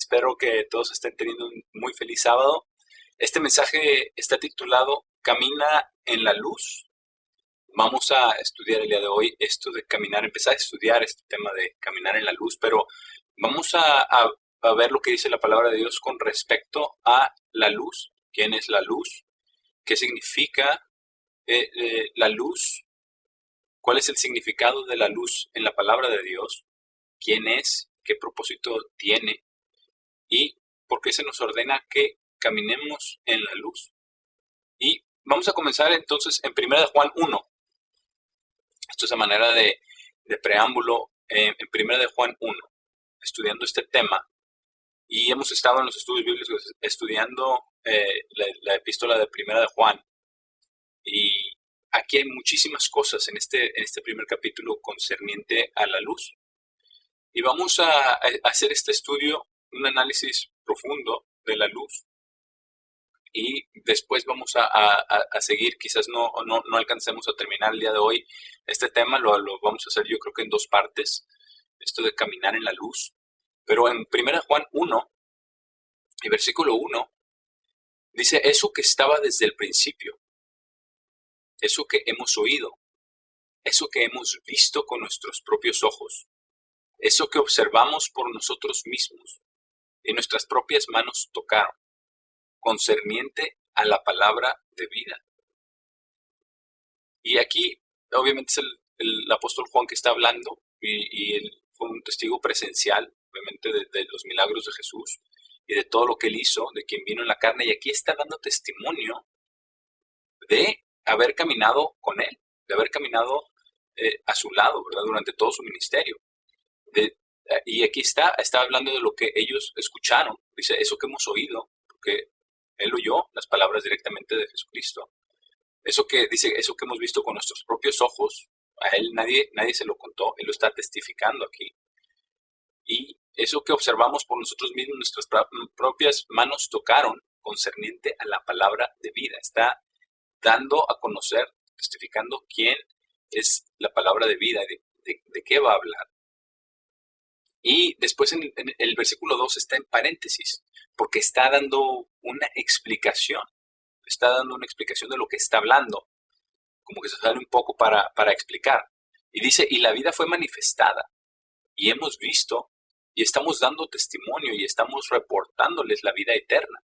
Espero que todos estén teniendo un muy feliz sábado. Este mensaje está titulado Camina en la luz. Vamos a estudiar el día de hoy esto de caminar, empezar a estudiar este tema de caminar en la luz, pero vamos a ver lo que dice la palabra de Dios con respecto a la luz. ¿Quién es la luz? ¿Qué significa la luz? ¿Cuál es el significado de la luz en la palabra de Dios? ¿Quién es? ¿Qué propósito tiene? ¿Y por qué se nos ordena que caminemos en la luz? Y vamos a comenzar entonces en 1 de Juan 1. Esto es a manera de preámbulo en 1 de Juan 1, estudiando este tema. Y hemos estado en los estudios bíblicos estudiando la epístola de 1 de Juan. Y aquí hay muchísimas cosas en este primer capítulo concerniente a la luz. Y vamos a hacer este estudio, un análisis profundo de la luz. Y después vamos a seguir, quizás no alcancemos a terminar el día de hoy este tema, lo vamos a hacer yo creo que en dos partes, esto de caminar en la luz. Pero en 1 de Juan 1, y versículo 1, dice, eso que estaba desde el principio, eso que hemos oído, eso que hemos visto con nuestros propios ojos, eso que observamos por nosotros mismos y nuestras propias manos tocaron, concerniente a la palabra de vida. Y aquí, obviamente, es el apóstol Juan que está hablando, y él fue un testigo presencial, obviamente, de los milagros de Jesús y de todo lo que él hizo, de quien vino en la carne, y aquí está dando testimonio de haber caminado con él, de haber caminado a su lado, ¿verdad?, durante todo su ministerio. Y aquí está hablando de lo que ellos escucharon, dice, eso que hemos oído, porque él oyó las palabras directamente de Jesucristo. Eso que dice, eso que hemos visto con nuestros propios ojos, a él nadie se lo contó, él lo está testificando aquí. Y eso que observamos por nosotros mismos, nuestras propias manos tocaron, concerniente a la palabra de vida. Está dando a conocer, testificando quién es la palabra de vida, de qué va a hablar. Y después en el versículo 2 está en paréntesis, porque está dando una explicación. Está dando una explicación de lo que está hablando, como que se sale un poco para explicar. Y dice, y la vida fue manifestada, y hemos visto, y estamos dando testimonio, y estamos reportándoles la vida eterna,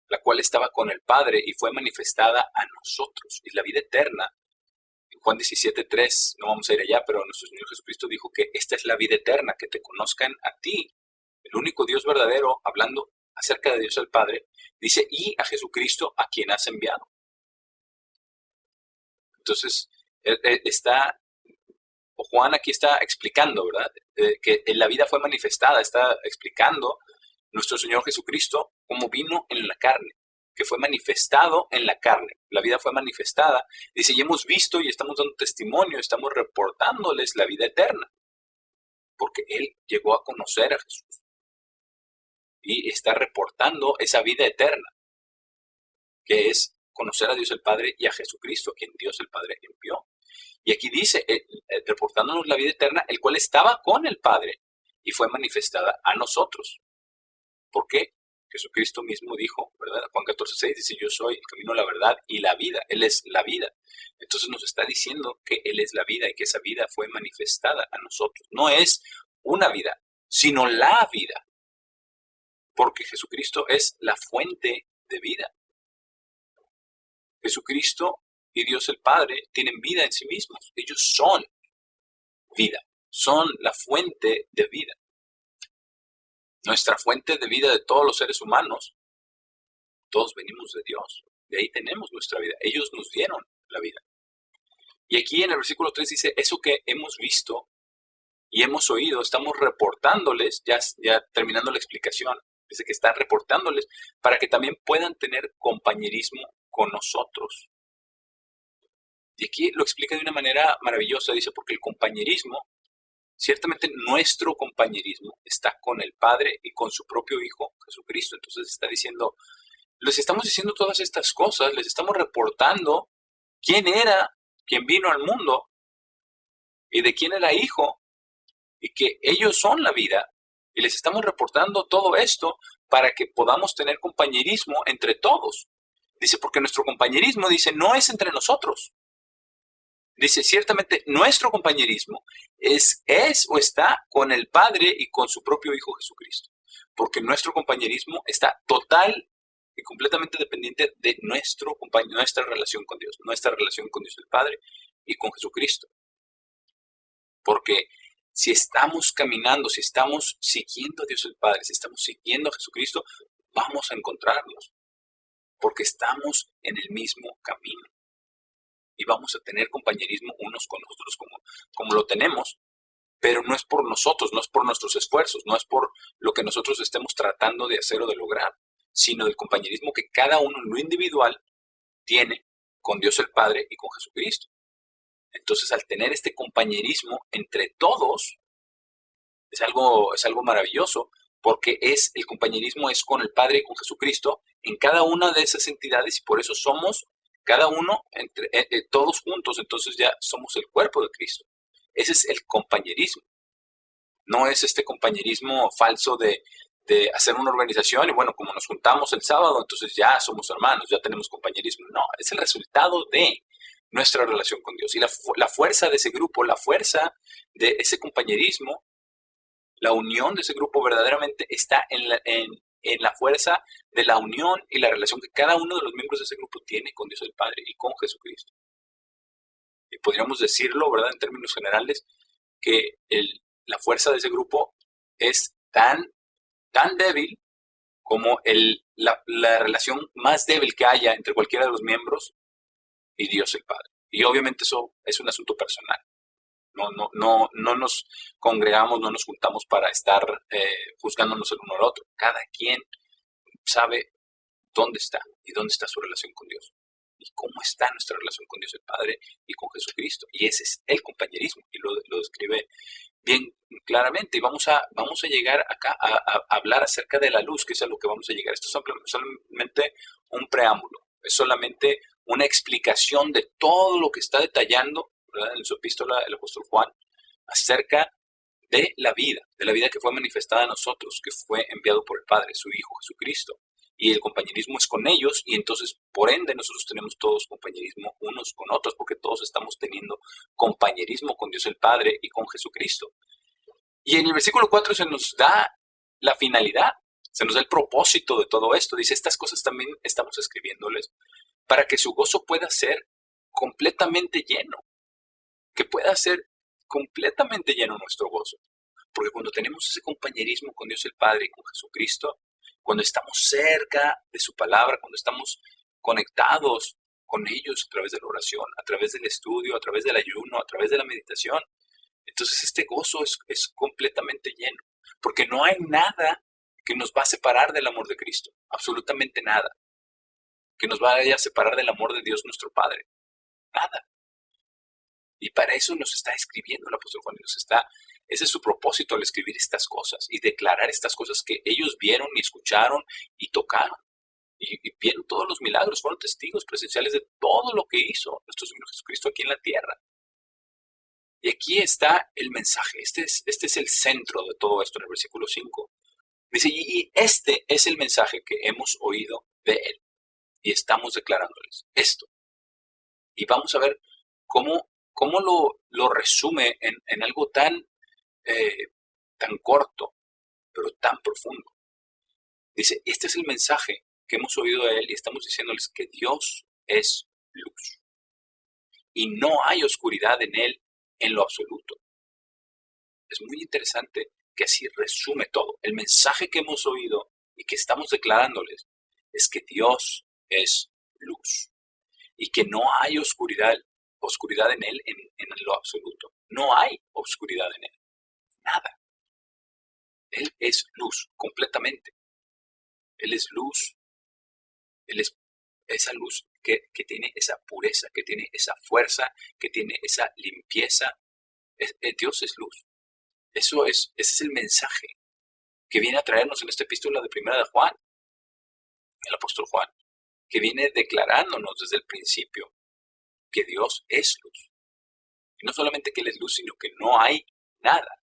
la cual estaba con el Padre, y fue manifestada a nosotros. Y la vida eterna, en Juan 17:3, no vamos a ir allá, pero nuestro Señor Jesucristo dijo que esta es la vida eterna, que te conozcan a ti, el único Dios verdadero, hablando acerca de Dios el Padre, dice, y a Jesucristo a quien has enviado. Entonces, Juan aquí está explicando, ¿verdad? Que la vida fue manifestada, está explicando nuestro Señor Jesucristo como vino en la carne, que fue manifestado en la carne. La vida fue manifestada. Dice, y hemos visto y estamos dando testimonio, estamos reportándoles la vida eterna, porque Él llegó a conocer a Jesús. Y está reportando esa vida eterna, que es conocer a Dios el Padre y a Jesucristo, a quien Dios el Padre envió. Y aquí dice, reportándonos la vida eterna, el cual estaba con el Padre y fue manifestada a nosotros. ¿Por qué? Jesucristo mismo dijo, ¿verdad? Juan 14:6 dice, yo soy el camino, la verdad y la vida. Él es la vida. Entonces nos está diciendo que Él es la vida y que esa vida fue manifestada a nosotros. No es una vida, sino la vida. Porque Jesucristo es la fuente de vida. Jesucristo y Dios el Padre tienen vida en sí mismos. Ellos son vida, son la fuente de vida. Nuestra fuente de vida de todos los seres humanos, todos venimos de Dios. De ahí tenemos nuestra vida. Ellos nos dieron la vida. Y aquí en el versículo 3 dice, eso que hemos visto y hemos oído, estamos reportándoles, ya terminando la explicación, dice que están reportándoles para que también puedan tener compañerismo con nosotros. Y aquí lo explica de una manera maravillosa, dice, porque el compañerismo, ciertamente nuestro compañerismo está con el Padre y con su propio Hijo, Jesucristo. Entonces está diciendo, les estamos diciendo todas estas cosas, les estamos reportando quién era, quién vino al mundo y de quién era hijo, y que ellos son la vida Y les estamos reportando todo esto para que podamos tener compañerismo entre todos. Dice, porque nuestro compañerismo, dice, no es entre nosotros. Dice, ciertamente nuestro compañerismo es o está con el Padre y con su propio Hijo Jesucristo. Porque nuestro compañerismo está total y completamente dependiente de nuestra relación con Dios, nuestra relación con Dios el Padre y con Jesucristo. Porque si estamos caminando, si estamos siguiendo a Dios el Padre, si estamos siguiendo a Jesucristo, vamos a encontrarnos. Porque estamos en el mismo camino. Y vamos a tener compañerismo unos con otros como lo tenemos, pero no es por nosotros, no es por nuestros esfuerzos, no es por lo que nosotros estemos tratando de hacer o de lograr, sino del compañerismo que cada uno en lo individual tiene con Dios el Padre y con Jesucristo. Entonces, al tener este compañerismo entre todos, es algo maravilloso, porque el compañerismo es con el Padre y con Jesucristo en cada una de esas entidades, y por eso somos cada uno, todos juntos, entonces ya somos el cuerpo de Cristo. Ese es el compañerismo. No es este compañerismo falso de hacer una organización y bueno, como nos juntamos el sábado, entonces ya somos hermanos, ya tenemos compañerismo. No, es el resultado de nuestra relación con Dios. Y la fuerza de ese grupo, la fuerza de ese compañerismo, la unión de ese grupo verdaderamente está en la fuerza de la unión y la relación que cada uno de los miembros de ese grupo tiene con Dios el Padre y con Jesucristo. Y podríamos decirlo, ¿verdad?, en términos generales, que la fuerza de ese grupo es tan débil como la relación más débil que haya entre cualquiera de los miembros y Dios el Padre. Y obviamente eso es un asunto personal. No nos congregamos, no nos juntamos para estar juzgándonos el uno al otro. Cada quien sabe dónde está y dónde está su relación con Dios. Y cómo está nuestra relación con Dios el Padre y con Jesucristo. Y ese es el compañerismo. Y lo describe bien claramente. Y vamos a llegar acá a hablar acerca de la luz, que es a lo que vamos a llegar. Esto es solamente un preámbulo. Es solamente una explicación de todo lo que está detallando, ¿verdad?, en su epístola el apóstol Juan, acerca de la vida que fue manifestada a nosotros, que fue enviado por el Padre, su Hijo Jesucristo. Y el compañerismo es con ellos, y entonces, por ende, nosotros tenemos todos compañerismo unos con otros, porque todos estamos teniendo compañerismo con Dios el Padre y con Jesucristo. Y en el versículo 4 se nos da la finalidad, se nos da el propósito de todo esto. Dice, estas cosas también estamos escribiéndoles para que su gozo pueda ser completamente lleno, que pueda ser completamente lleno nuestro gozo. Porque cuando tenemos ese compañerismo con Dios el Padre y con Jesucristo, cuando estamos cerca de su palabra, cuando estamos conectados con ellos a través de la oración, a través del estudio, a través del ayuno, a través de la meditación, entonces este gozo es completamente lleno. Porque no hay nada que nos va a separar del amor de Cristo, absolutamente nada, que nos vaya a separar del amor de Dios nuestro Padre. Nada. Y para eso nos está escribiendo el apóstol Juan, ese es su propósito al escribir estas cosas y declarar estas cosas que ellos vieron y escucharon y tocaron. Y vieron todos los milagros, fueron testigos presenciales de todo lo que hizo nuestro Señor Jesucristo aquí en la tierra. Y aquí está el mensaje, este es el centro de todo esto en el versículo 5. Dice, y este es el mensaje que hemos oído de Él y estamos declarándoles esto. Y vamos a ver cómo lo resume en algo tan corto, pero tan profundo. Dice, este es el mensaje que hemos oído de Él y estamos diciéndoles que Dios es luz. Y no hay oscuridad en Él en lo absoluto. Es muy interesante que así resume todo. El mensaje que hemos oído y que estamos declarándoles es que Dios es luz. Y que no hay oscuridad en Él en lo absoluto. No hay oscuridad en Él. Nada. Él es luz, completamente. Él es luz. Él es esa luz que tiene esa pureza, que tiene esa fuerza, que tiene esa limpieza. Dios es luz. Ese es el mensaje que viene a traernos en esta epístola de Primera de Juan, el apóstol Juan, que viene declarándonos desde el principio que Dios es luz. Y no solamente que Él es luz, sino que no hay nada.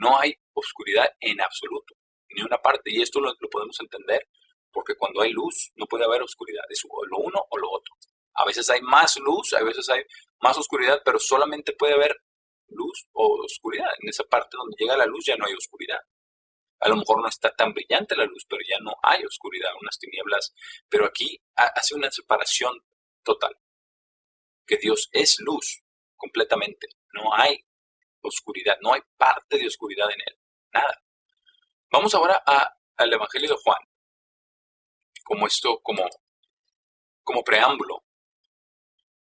No hay oscuridad en absoluto, ni una parte. Y esto lo podemos entender porque cuando hay luz no puede haber oscuridad. Es lo uno o lo otro. A veces hay más luz, a veces hay más oscuridad, pero solamente puede haber luz o oscuridad. En esa parte donde llega la luz ya no hay oscuridad. A lo mejor no está tan brillante la luz, pero ya no hay oscuridad, unas tinieblas. Pero aquí hace una separación total. Que Dios es luz completamente. No hay oscuridad, no hay parte de oscuridad en él. Nada. Vamos ahora al Evangelio de Juan, como preámbulo.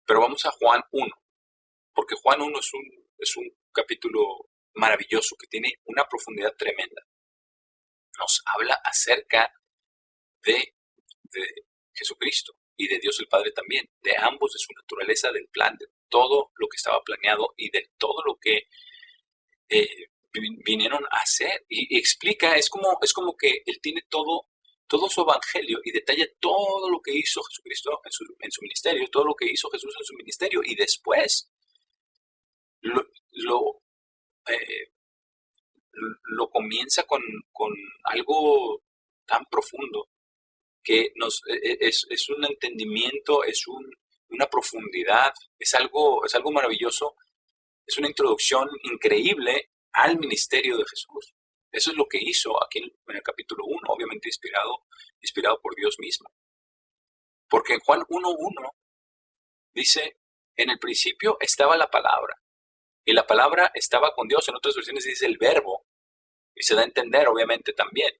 Pero vamos a Juan 1, porque Juan 1 es un capítulo maravilloso que tiene una profundidad tremenda. Nos habla acerca de Jesucristo y de Dios el Padre también, de ambos, de su naturaleza, del plan, de todo lo que estaba planeado y de todo lo que vinieron a hacer. Y explica, es como que Él tiene todo su evangelio y detalla todo lo que hizo Jesucristo en su ministerio, todo lo que hizo Jesús en su ministerio, y después lo comienza con algo tan profundo que es un entendimiento, una profundidad, es algo maravilloso, es una introducción increíble al ministerio de Jesús. Eso es lo que hizo aquí en el capítulo 1, obviamente inspirado por Dios mismo. Porque en Juan 1:1 dice, en el principio estaba la palabra, y la palabra estaba con Dios. En otras versiones dice el verbo, y se da a entender obviamente también.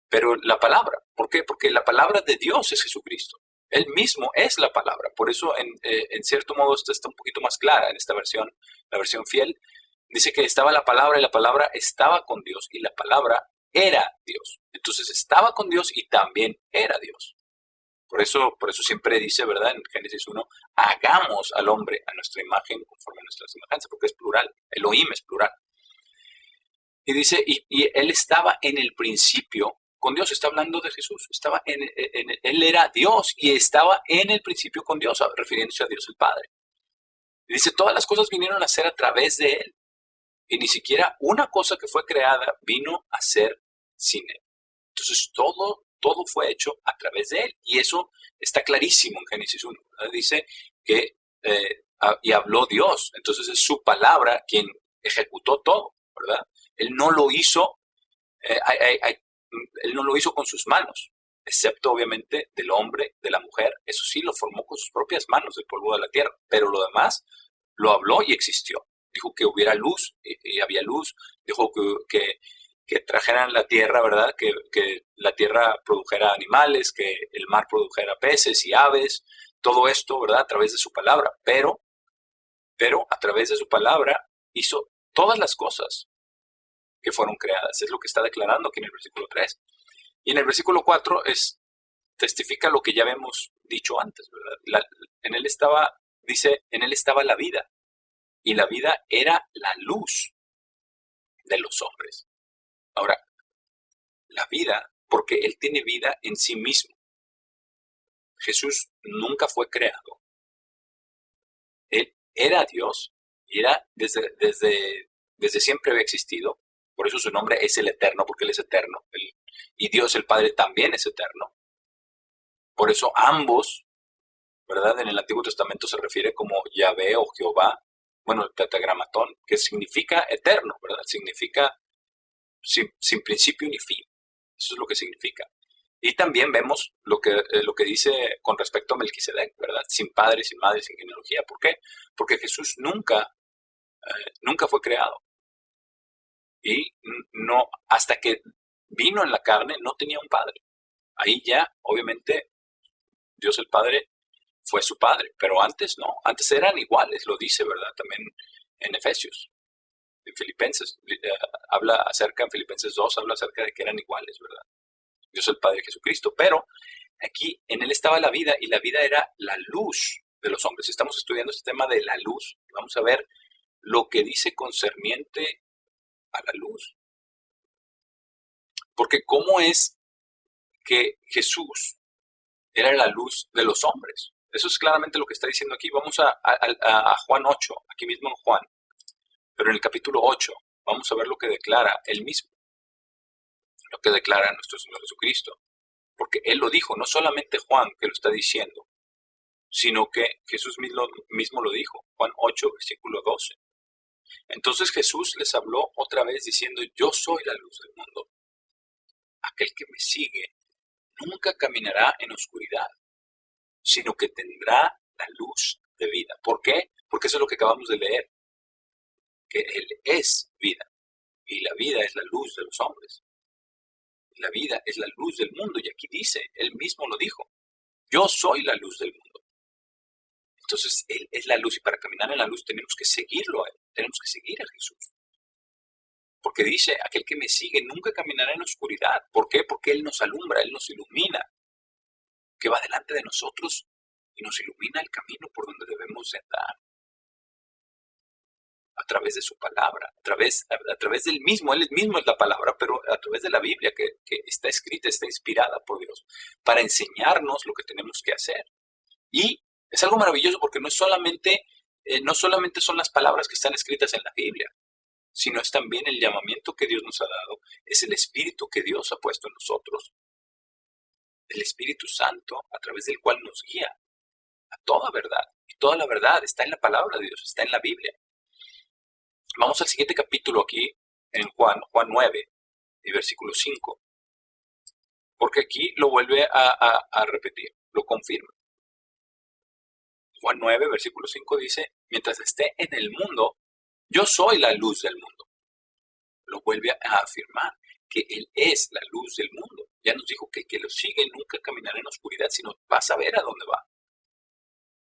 Pero la palabra, ¿por qué? Porque la palabra de Dios es Jesucristo. Él mismo es la palabra. Por eso, en cierto modo, esto está un poquito más clara en esta versión, la versión fiel. Dice que estaba la palabra y la palabra estaba con Dios y la palabra era Dios. Entonces estaba con Dios y también era Dios. Por eso siempre dice, ¿verdad? En Génesis 1, hagamos al hombre a nuestra imagen conforme a nuestra semejanza, porque es plural. Elohim es plural. Y dice, y él estaba en el principio con Dios. Está hablando de Jesús. Él era Dios y estaba en el principio con Dios, refiriéndose a Dios el Padre. Y dice, todas las cosas vinieron a ser a través de él. Y ni siquiera una cosa que fue creada vino a ser sin él. Entonces todo fue hecho a través de él. Y eso está clarísimo en Génesis 1. ¿Verdad? Dice que, y habló Dios. Entonces es su palabra quien ejecutó todo, ¿verdad? Él no lo hizo, él no lo hizo con sus manos, excepto obviamente del hombre, de la mujer. Eso sí, lo formó con sus propias manos, del polvo de la tierra. Pero lo demás lo habló y existió. Dijo que hubiera luz y había luz. Dijo que trajeran la tierra, ¿verdad? Que la tierra produjera animales, que el mar produjera peces y aves. Todo esto, ¿verdad? A través de su palabra. Pero a través de su palabra hizo todas las cosas que fueron creadas. Es lo que está declarando aquí en el versículo 3. Y en el versículo 4 testifica lo que ya habíamos dicho antes, ¿verdad? Dice, en él estaba la vida. Y la vida era la luz de los hombres. Ahora, la vida, porque él tiene vida en sí mismo. Jesús nunca fue creado. Él era Dios y desde siempre había existido. Por eso su nombre es el Eterno, porque él es eterno. Y Dios el Padre también es eterno. Por eso ambos, ¿verdad? En el Antiguo Testamento se refiere como Yahvé o Jehová, bueno, el tetragramatón, que significa eterno, ¿verdad? Significa sin principio ni fin. Eso es lo que significa. Y también vemos lo que dice con respecto a Melquisedec, ¿verdad? Sin padre, sin madre, sin genealogía. ¿Por qué? Porque Jesús nunca fue creado. Y no, hasta que vino en la carne, no tenía un padre. Ahí ya, obviamente, Dios el Padre fue su padre, pero antes no, antes eran iguales, lo dice, ¿verdad? También en Efesios, en Filipenses, en Filipenses 2 habla acerca de que eran iguales, ¿verdad? Dios el Padre y Jesucristo, pero aquí en él estaba la vida y la vida era la luz de los hombres. Estamos estudiando este tema de la luz. Vamos a ver lo que dice concerniente a la luz. Porque ¿cómo es que Jesús era la luz de los hombres? Eso es claramente lo que está diciendo aquí. Vamos a Juan 8, aquí mismo en Juan, pero en el capítulo 8, vamos a ver lo que declara Él mismo, lo que declara nuestro Señor Jesucristo. Porque Él lo dijo, no solamente Juan que lo está diciendo, sino que Jesús mismo lo dijo, Juan 8, versículo 12. Entonces Jesús les habló otra vez diciendo, yo soy la luz del mundo. Aquel que me sigue nunca caminará en oscuridad, sino que tendrá la luz de vida. ¿Por qué? Porque eso es lo que acabamos de leer, que Él es vida, y la vida es la luz de los hombres. La vida es la luz del mundo, y aquí dice, Él mismo lo dijo, yo soy la luz del mundo. Entonces, Él es la luz, y para caminar en la luz tenemos que seguirlo a Él, tenemos que seguir a Jesús. Porque dice, aquel que me sigue nunca caminará en oscuridad. ¿Por qué? Porque Él nos alumbra, Él nos ilumina, que va delante de nosotros y nos ilumina el camino por donde debemos andar. A través de su palabra, a través del mismo, Él mismo es la palabra, pero a través de la Biblia que está escrita, está inspirada por Dios, para enseñarnos lo que tenemos que hacer. Y es algo maravilloso porque no solamente son las palabras que están escritas en la Biblia, sino es también el llamamiento que Dios nos ha dado, es el Espíritu que Dios ha puesto en nosotros, el Espíritu Santo, a través del cual nos guía a toda verdad. Y toda la verdad está en la palabra de Dios, está en la Biblia. Vamos al siguiente capítulo aquí, en Juan 9, y versículo 5. Porque aquí lo vuelve a repetir, lo confirma. Juan 9, versículo 5 dice, mientras esté en el mundo, yo soy la luz del mundo. Lo vuelve a afirmar, que Él es la luz del mundo. Ya nos dijo que el que lo sigue nunca caminará en oscuridad, sino va a saber a dónde va.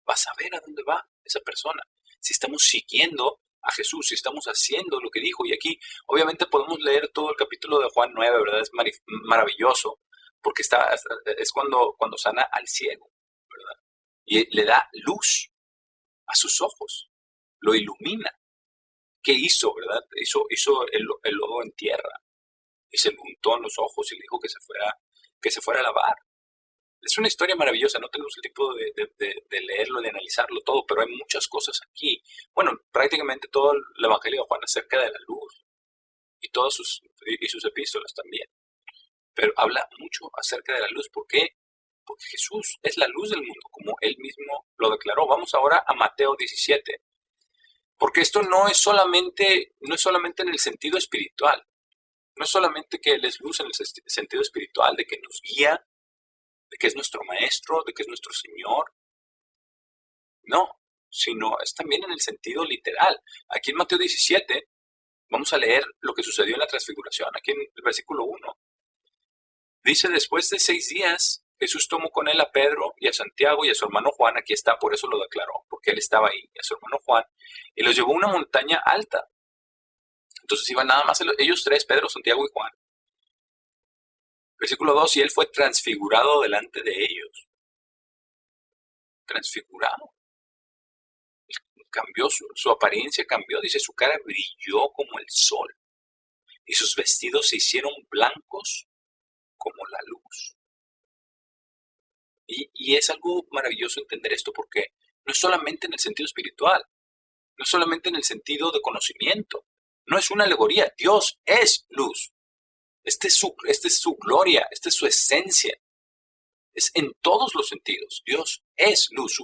Va a saber a dónde va esa persona. Si estamos siguiendo a Jesús, si estamos haciendo lo que dijo. Y aquí, obviamente, podemos leer todo el capítulo de Juan 9, ¿verdad? Es maravilloso, porque es cuando sana al ciego, ¿verdad? Y le da luz a sus ojos, lo ilumina. ¿Qué hizo, verdad? Hizo el lodo en tierra y se lo untó en los ojos y le dijo que se fuera a lavar. Es una historia maravillosa, no tenemos el tiempo de leerlo, de analizarlo todo, pero hay muchas cosas aquí. Bueno, prácticamente todo el Evangelio de Juan acerca de la luz y sus epístolas también. Pero habla mucho acerca de la luz. ¿Por qué? Porque Jesús es la luz del mundo, como Él mismo lo declaró. Vamos ahora a Mateo 17. Porque esto no es solamente en el sentido espiritual. No es solamente que Él es luz en el sentido espiritual, de que nos guía, de que es nuestro maestro, de que es nuestro Señor. No, sino es también en el sentido literal. Aquí en Mateo 17 vamos a leer lo que sucedió en la transfiguración, aquí en el versículo 1. Dice, después de 6 días, Jesús tomó con Él a Pedro y a Santiago y a su hermano Juan, aquí está, por eso lo declaró, porque Él estaba ahí, y a su hermano Juan, y los llevó a una montaña alta. Entonces iban nada más ellos tres, Pedro, Santiago y Juan. Versículo 2, y Él fue transfigurado delante de ellos. Transfigurado. Cambió, su apariencia cambió, dice, su cara brilló como el sol y sus vestidos se hicieron blancos como la luz. Y es algo maravilloso entender esto porque no es solamente en el sentido espiritual, no es solamente en el sentido de conocimiento, no es una alegoría, Dios es luz. Esta es su gloria, esta es su esencia. Es en todos los sentidos. Dios es luz,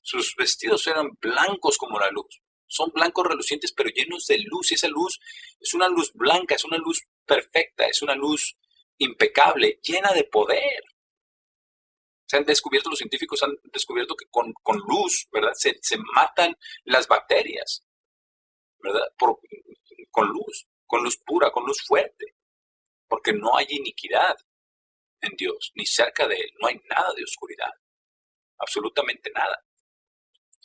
sus vestidos eran blancos como la luz. Son blancos relucientes, pero llenos de luz. Y esa luz es una luz blanca, es una luz perfecta, es una luz impecable, llena de poder. Los científicos han descubierto que con luz, ¿verdad? Se matan las bacterias, ¿verdad? Con luz pura, con luz fuerte. Porque no hay iniquidad en Dios, ni cerca de Él. No hay nada de oscuridad. Absolutamente nada.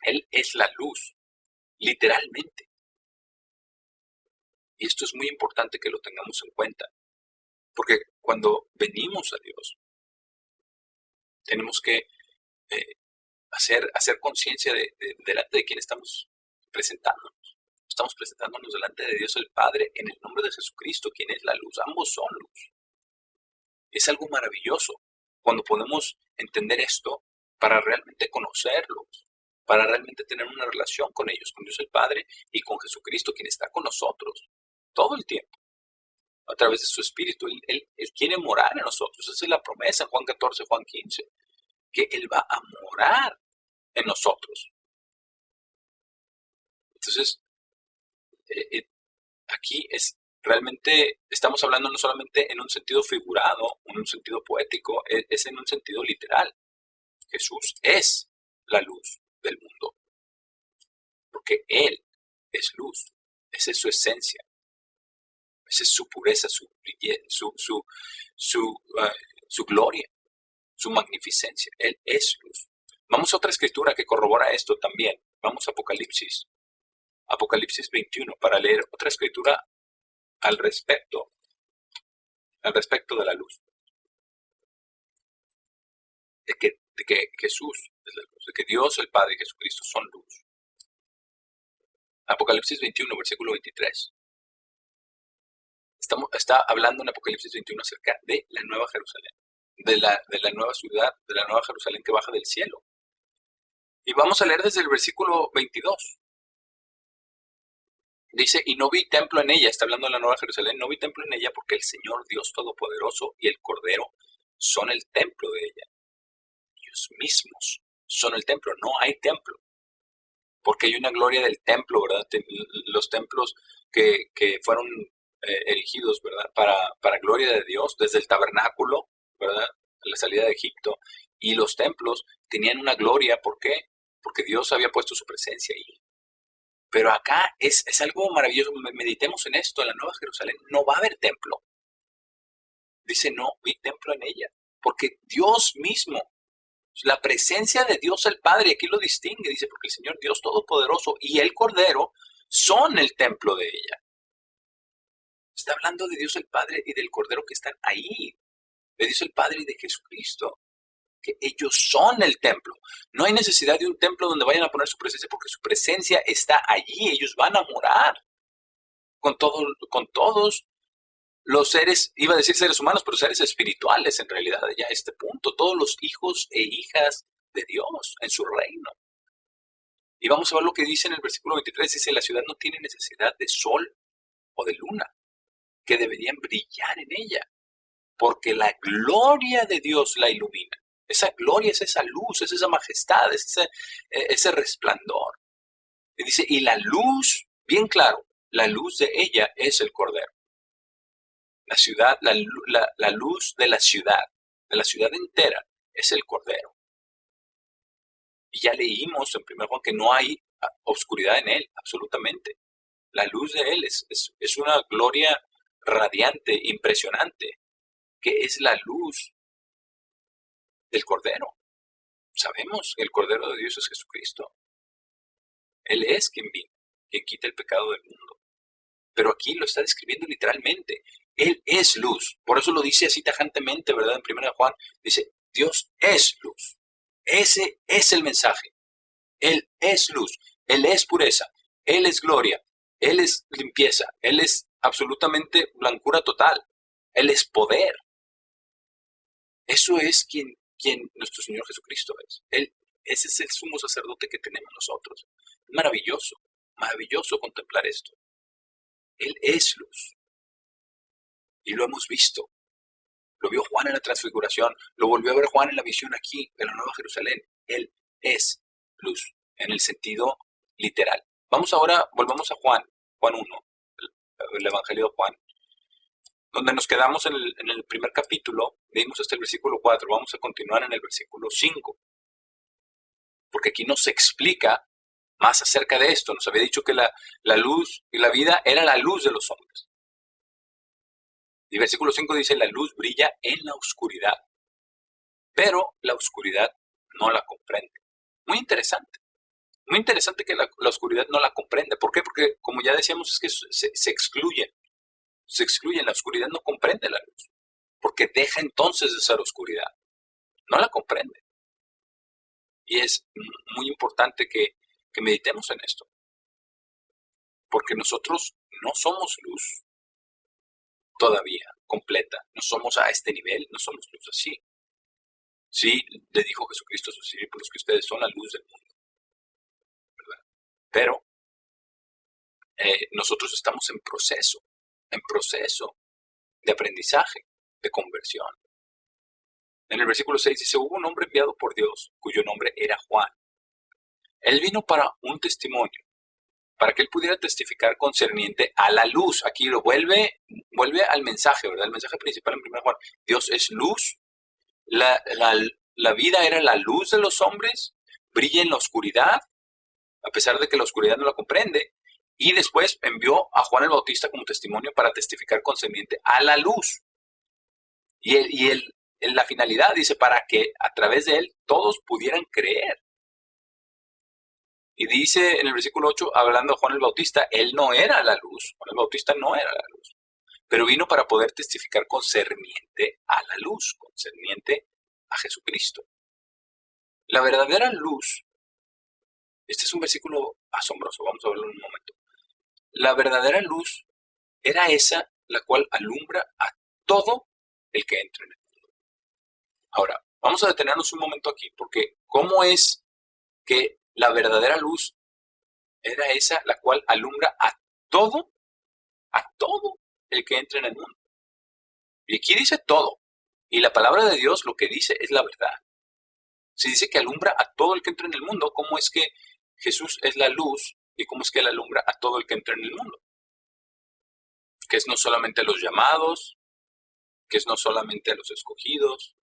Él es la luz, literalmente. Y esto es muy importante que lo tengamos en cuenta. Porque cuando venimos a Dios, tenemos que hacer conciencia delante de quién estamos presentándonos. Estamos presentándonos delante de Dios el Padre en el nombre de Jesucristo, quien es la luz. Ambos son luz. Es algo maravilloso cuando podemos entender esto para realmente conocerlos, para realmente tener una relación con ellos, con Dios el Padre y con Jesucristo, quien está con nosotros todo el tiempo, a través de su Espíritu. Él quiere morar en nosotros. Esa es la promesa en Juan 14, Juan 15, que Él va a morar en nosotros. Entonces, aquí realmente estamos hablando no solamente en un sentido figurado, en un sentido poético, es en un sentido literal. Jesús es la luz del mundo, porque Él es luz, esa es su esencia, esa es su pureza, su gloria, su magnificencia. Él es luz. Vamos a otra escritura que corrobora esto también. Vamos a Apocalipsis 21, para leer otra escritura al respecto de la luz. De que Jesús es la luz, de que Dios, el Padre y Jesucristo son luz. Apocalipsis 21, versículo 23. Está hablando en Apocalipsis 21 acerca de la Nueva Jerusalén, de la nueva ciudad, de la Nueva Jerusalén que baja del cielo. Y vamos a leer desde el versículo 22. Dice, y no vi templo en ella, está hablando de la Nueva Jerusalén, no vi templo en ella porque el Señor Dios Todopoderoso y el Cordero son el templo de ella. Ellos mismos son el templo, no hay templo. Porque hay una gloria del templo, ¿verdad? Los templos que fueron erigidos, ¿verdad? Para gloria de Dios, desde el tabernáculo, ¿verdad? La salida de Egipto. Y los templos tenían una gloria, ¿por qué? Porque Dios había puesto su presencia ahí. Pero acá es algo maravilloso. Meditemos en esto. En la Nueva Jerusalén no va a haber templo. Dice, no vi templo en ella. Porque Dios mismo, la presencia de Dios el Padre, aquí lo distingue, dice, porque el Señor Dios Todopoderoso y el Cordero son el templo de ella. Está hablando de Dios el Padre y del Cordero que están ahí. De Dios el Padre y de Jesucristo. Que ellos son el templo. No hay necesidad de un templo donde vayan a poner su presencia porque su presencia está allí. Ellos van a morar con todos los seres, iba a decir seres humanos, pero seres espirituales en realidad ya a este punto. Todos los hijos e hijas de Dios en su reino. Y vamos a ver lo que dice en el versículo 23. Dice, la ciudad no tiene necesidad de sol o de luna, que deberían brillar en ella, porque la gloria de Dios la ilumina. Esa gloria es esa luz, es esa majestad, es ese resplandor. Y dice, y la luz, bien claro, la luz de ella es el Cordero. La ciudad, la luz de la ciudad entera, es el Cordero. Y ya leímos en 1 Juan que no hay oscuridad en él, absolutamente. La luz de él es una gloria radiante, impresionante, que es la luz del Cordero. Sabemos que el Cordero de Dios es Jesucristo. Él es quien vino, quien quita el pecado del mundo. Pero aquí lo está describiendo literalmente. Él es luz. Por eso lo dice así tajantemente, ¿verdad? En 1 Juan dice, Dios es luz. Ese es el mensaje. Él es luz. Él es pureza. Él es gloria. Él es limpieza. Él es absolutamente blancura total. Él es poder. Eso es quien nuestro Señor Jesucristo es. Ese es el sumo sacerdote que tenemos nosotros. Es maravilloso, maravilloso contemplar esto. Él es luz. Y lo hemos visto. Lo vio Juan en la transfiguración, lo volvió a ver Juan en la visión aquí, de la Nueva Jerusalén. Él es luz, en el sentido literal. Volvamos a Juan 1, el Evangelio de Juan, donde nos quedamos en el primer capítulo, leímos hasta el versículo 4, vamos a continuar en el versículo 5, porque aquí nos explica más acerca de esto. Nos había dicho que la luz y la vida era la luz de los hombres. Y versículo 5 dice, la luz brilla en la oscuridad, pero la oscuridad no la comprende. Muy interesante que la oscuridad no la comprende. ¿Por qué? Porque, como ya decíamos, es que se excluyen. Se excluyen, la oscuridad no comprende la luz, porque deja entonces de ser oscuridad. No la comprende. Y es muy importante que meditemos en esto, porque nosotros no somos luz todavía completa, no somos a este nivel, no somos luz así. Sí, le dijo Jesucristo a sus discípulos que ustedes son la luz del mundo, Pero nosotros estamos en proceso de aprendizaje, de conversión. En el versículo 6 dice, hubo un hombre enviado por Dios, cuyo nombre era Juan. Él vino para un testimonio, para que él pudiera testificar concerniente a la luz. Aquí lo vuelve al mensaje, ¿verdad? El mensaje principal en 1 Juan. Dios es luz. La vida era la luz de los hombres, brilla en la oscuridad, a pesar de que la oscuridad no la comprende. Y después envió a Juan el Bautista como testimonio para testificar concerniente a la luz. La finalidad, dice, para que a través de él todos pudieran creer. Y dice en el versículo 8, hablando de Juan el Bautista, él no era la luz, Juan el Bautista no era la luz, pero vino para poder testificar concerniente a la luz, concerniente a Jesucristo. La verdadera luz, este es un versículo asombroso, vamos a verlo en un momento. La verdadera luz era esa la cual alumbra a todo el que entra en él. Ahora, vamos a detenernos un momento aquí, porque ¿cómo es que la verdadera luz era esa la cual alumbra a todo el que entra en el mundo? Y aquí dice todo. Y la palabra de Dios lo que dice es la verdad. Si dice que alumbra a todo el que entra en el mundo, ¿cómo es que Jesús es la luz y cómo es que él alumbra a todo el que entra en el mundo? Que es no solamente a los llamados, que es no solamente a los escogidos,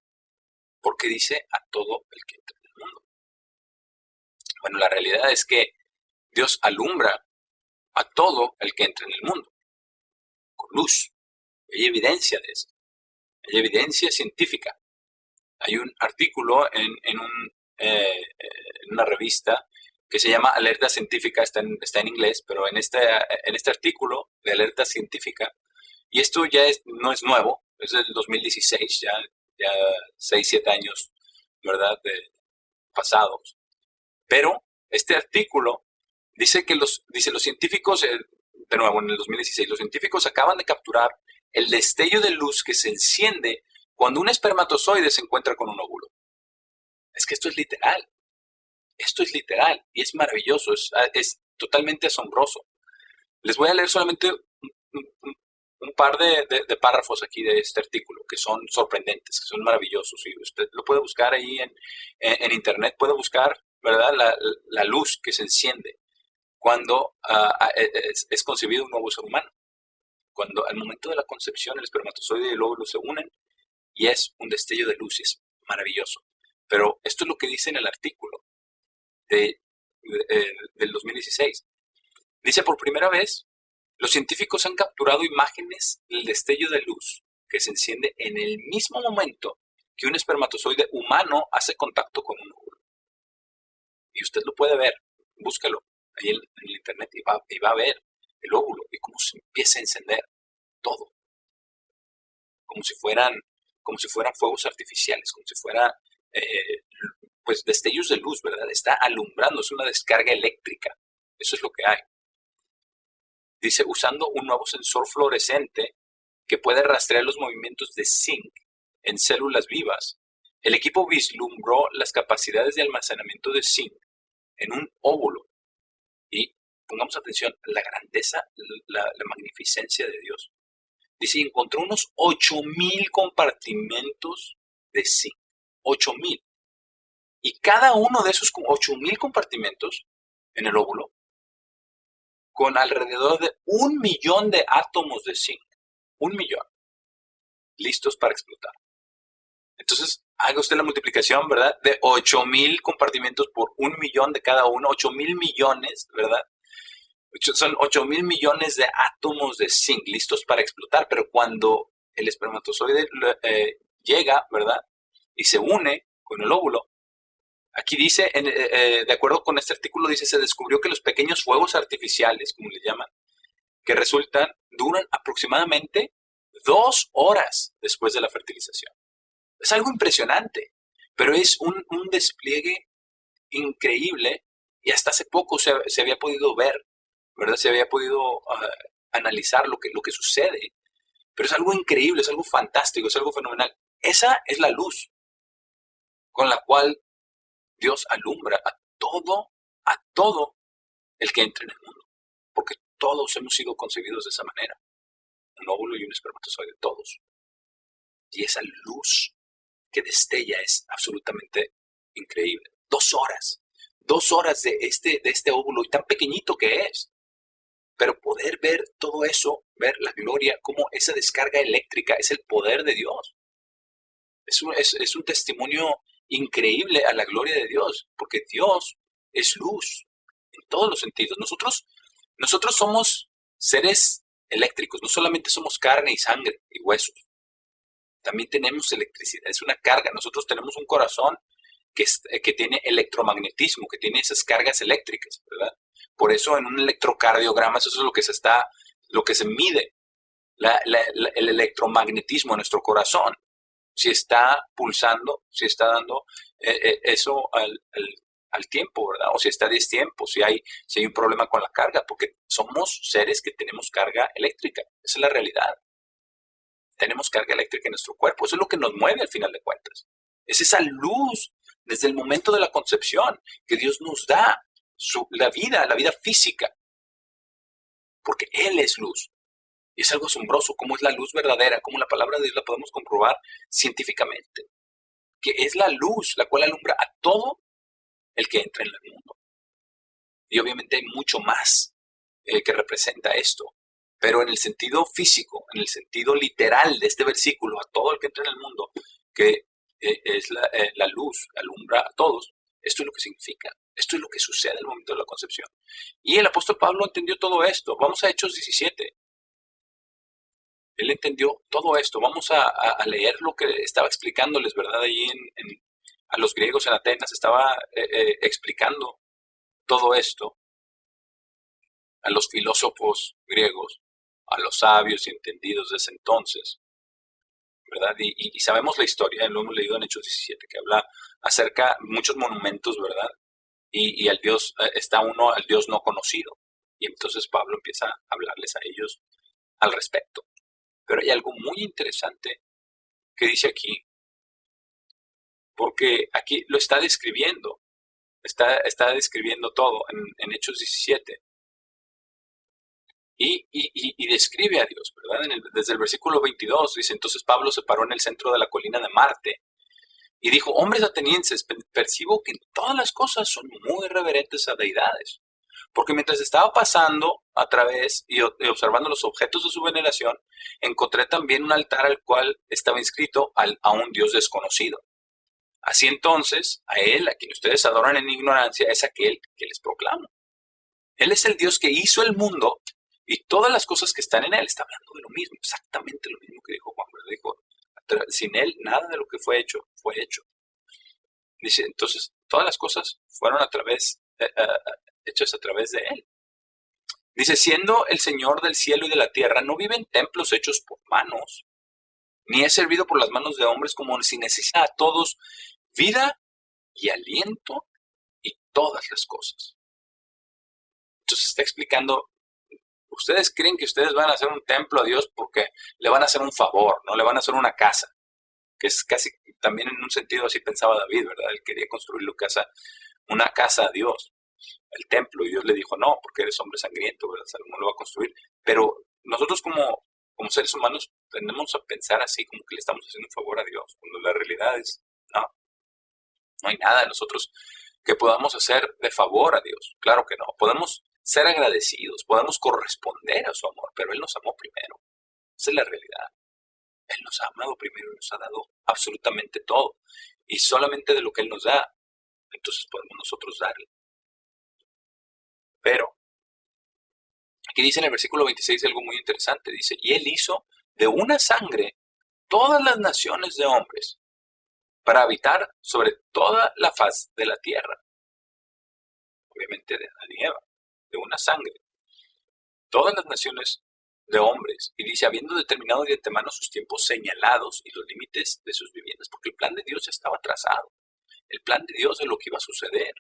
porque dice a todo el que entra en el mundo. Bueno, la realidad es que Dios alumbra a todo el que entra en el mundo, con luz. Hay evidencia de eso, hay evidencia científica. Hay un artículo en una revista que se llama Alerta Científica, está en inglés, pero en este artículo de Alerta Científica, y esto ya no es nuevo, es del 2016, ya 6, 7 años, ¿verdad?, pasados. Pero este artículo dice que los científicos, de nuevo en el 2016, los científicos acaban de capturar el destello de luz que se enciende cuando un espermatozoide se encuentra con un óvulo. Es que esto es literal y es maravilloso, es totalmente asombroso. Les voy a leer solamente un par de párrafos aquí de este artículo que son sorprendentes, que son maravillosos. Y usted lo puede buscar ahí en internet, puede buscar, ¿verdad?, la luz que se enciende cuando es concebido un nuevo ser humano. Cuando al momento de la concepción el espermatozoide y el óvulo se unen y es un destello de luz, es maravilloso. Pero esto es lo que dice en el artículo del 2016. Dice, por primera vez, los científicos han capturado imágenes del destello de luz que se enciende en el mismo momento que un espermatozoide humano hace contacto con un óvulo. Y usted lo puede ver, búscalo ahí en el internet y va a ver el óvulo y cómo se empieza a encender todo. Como si fueran fuegos artificiales, como si fuera pues destellos de luz, ¿verdad? Está alumbrando, es una descarga eléctrica. Eso es lo que hay. Dice, usando un nuevo sensor fluorescente que puede rastrear los movimientos de zinc en células vivas, el equipo vislumbró las capacidades de almacenamiento de zinc en un óvulo. Y pongamos atención, la grandeza, la magnificencia de Dios. Dice, encontró unos 8,000 compartimentos de zinc. 8,000. Y cada uno de esos 8,000 compartimentos en el óvulo, con alrededor de 1,000,000 de átomos de zinc. 1,000,000. Listos para explotar. Entonces, haga usted la multiplicación, ¿verdad? De 8,000 compartimentos por 1,000,000 de cada uno. 8,000 millones, ¿verdad? Son 8,000 millones de átomos de zinc listos para explotar. Pero cuando el espermatozoide llega, ¿verdad?, y se une con el óvulo, aquí dice, de acuerdo con este artículo, dice, se descubrió que los pequeños fuegos artificiales, como le llaman, que resultan, duran aproximadamente 2 horas después de la fertilización. Es algo impresionante, pero es un despliegue increíble y hasta hace poco se había podido ver, ¿verdad? Se había podido analizar lo que sucede, pero es algo increíble, es algo fantástico, es algo fenomenal. Esa es la luz con la cual Dios alumbra a todo el que entra en el mundo. Porque todos hemos sido concebidos de esa manera. Un óvulo y un espermatozoide, todos. Y esa luz que destella es absolutamente increíble. 2 horas. 2 horas de este óvulo y tan pequeñito que es. Pero poder ver todo eso, ver la gloria, como esa descarga eléctrica es el poder de Dios. Es un testimonio increíble a la gloria de Dios, porque Dios es luz en todos los sentidos. Nosotros somos seres eléctricos, no solamente somos carne y sangre y huesos, también tenemos electricidad, es una carga. Nosotros tenemos un corazón que tiene electromagnetismo, que tiene esas cargas eléctricas, ¿verdad? Por eso en un electrocardiograma eso es lo que se mide, el electromagnetismo en nuestro corazón. Si está pulsando, si está dando eso al tiempo, ¿verdad? O si está a destiempo, si hay un problema con la carga, porque somos seres que tenemos carga eléctrica. Esa es la realidad. Tenemos carga eléctrica en nuestro cuerpo. Eso es lo que nos mueve al final de cuentas. Es esa luz desde el momento de la concepción que Dios nos da la vida física. Porque Él es luz. Y es algo asombroso cómo es la luz verdadera, cómo la palabra de Dios la podemos comprobar científicamente. Que es la luz la cual alumbra a todo el que entra en el mundo. Y obviamente hay mucho más que representa esto. Pero en el sentido físico, en el sentido literal de este versículo, a todo el que entra en el mundo, que es la luz, alumbra a todos, esto es lo que significa. Esto es lo que sucede en el momento de la concepción. Y el apóstol Pablo entendió todo esto. Vamos a Hechos 17. Él entendió todo esto. Vamos a leer lo que estaba explicándoles, ¿verdad? Allí a los griegos en Atenas. Estaba explicando todo esto a los filósofos griegos, a los sabios y entendidos de ese entonces, ¿verdad? Y sabemos la historia, lo hemos leído en Hechos 17, que habla acerca de muchos monumentos, ¿verdad? Y al Dios, está uno al Dios no conocido. Y entonces Pablo empieza a hablarles a ellos al respecto. Pero hay algo muy interesante que dice aquí, porque aquí lo está describiendo, está describiendo todo en Hechos 17. Y describe a Dios, ¿verdad? Desde el versículo 22 dice, entonces Pablo se paró en el centro de la colina de Marte y dijo, hombres atenienses, percibo que en todas las cosas son muy reverentes a deidades. Porque mientras estaba pasando a través y observando los objetos de su veneración, encontré también un altar al cual estaba inscrito a un Dios desconocido. Así entonces, a Él, a quien ustedes adoran en ignorancia, es aquel que les proclamo. Él es el Dios que hizo el mundo y todas las cosas que están en Él. Está hablando de lo mismo, exactamente lo mismo que dijo Juan. Dijo, sin Él, nada de lo que fue hecho, fue hecho. Dice, entonces, todas las cosas fueron hechas a través de Él. Dice, siendo el Señor del cielo y de la tierra, no vive en templos hechos por manos, ni es servido por las manos de hombres como si necesita a todos vida y aliento y todas las cosas. Entonces está explicando, ustedes creen que ustedes van a hacer un templo a Dios porque le van a hacer un favor, no le van a hacer una casa, que es casi también en un sentido así pensaba David, ¿verdad? Él quería construir una casa a Dios, el templo, y Dios le dijo, no, porque eres hombre sangriento, ¿verdad? Salomón lo va a construir. Pero nosotros como seres humanos tendemos a pensar así, como que le estamos haciendo un favor a Dios, cuando la realidad es, no hay nada de nosotros que podamos hacer de favor a Dios. Claro que no. Podemos ser agradecidos, podemos corresponder a su amor, pero Él nos amó primero. Esa es la realidad. Él nos ha amado primero y nos ha dado absolutamente todo. Y solamente de lo que Él nos da, entonces podemos nosotros darle. Pero, aquí dice en el versículo 26 algo muy interesante. Dice, y Él hizo de una sangre todas las naciones de hombres para habitar sobre toda la faz de la tierra. Obviamente de Adán y Eva, de una sangre. Todas las naciones de hombres. Y dice, habiendo determinado de antemano sus tiempos señalados y los límites de sus viviendas, porque el plan de Dios ya estaba trazado. El plan de Dios de lo que iba a suceder.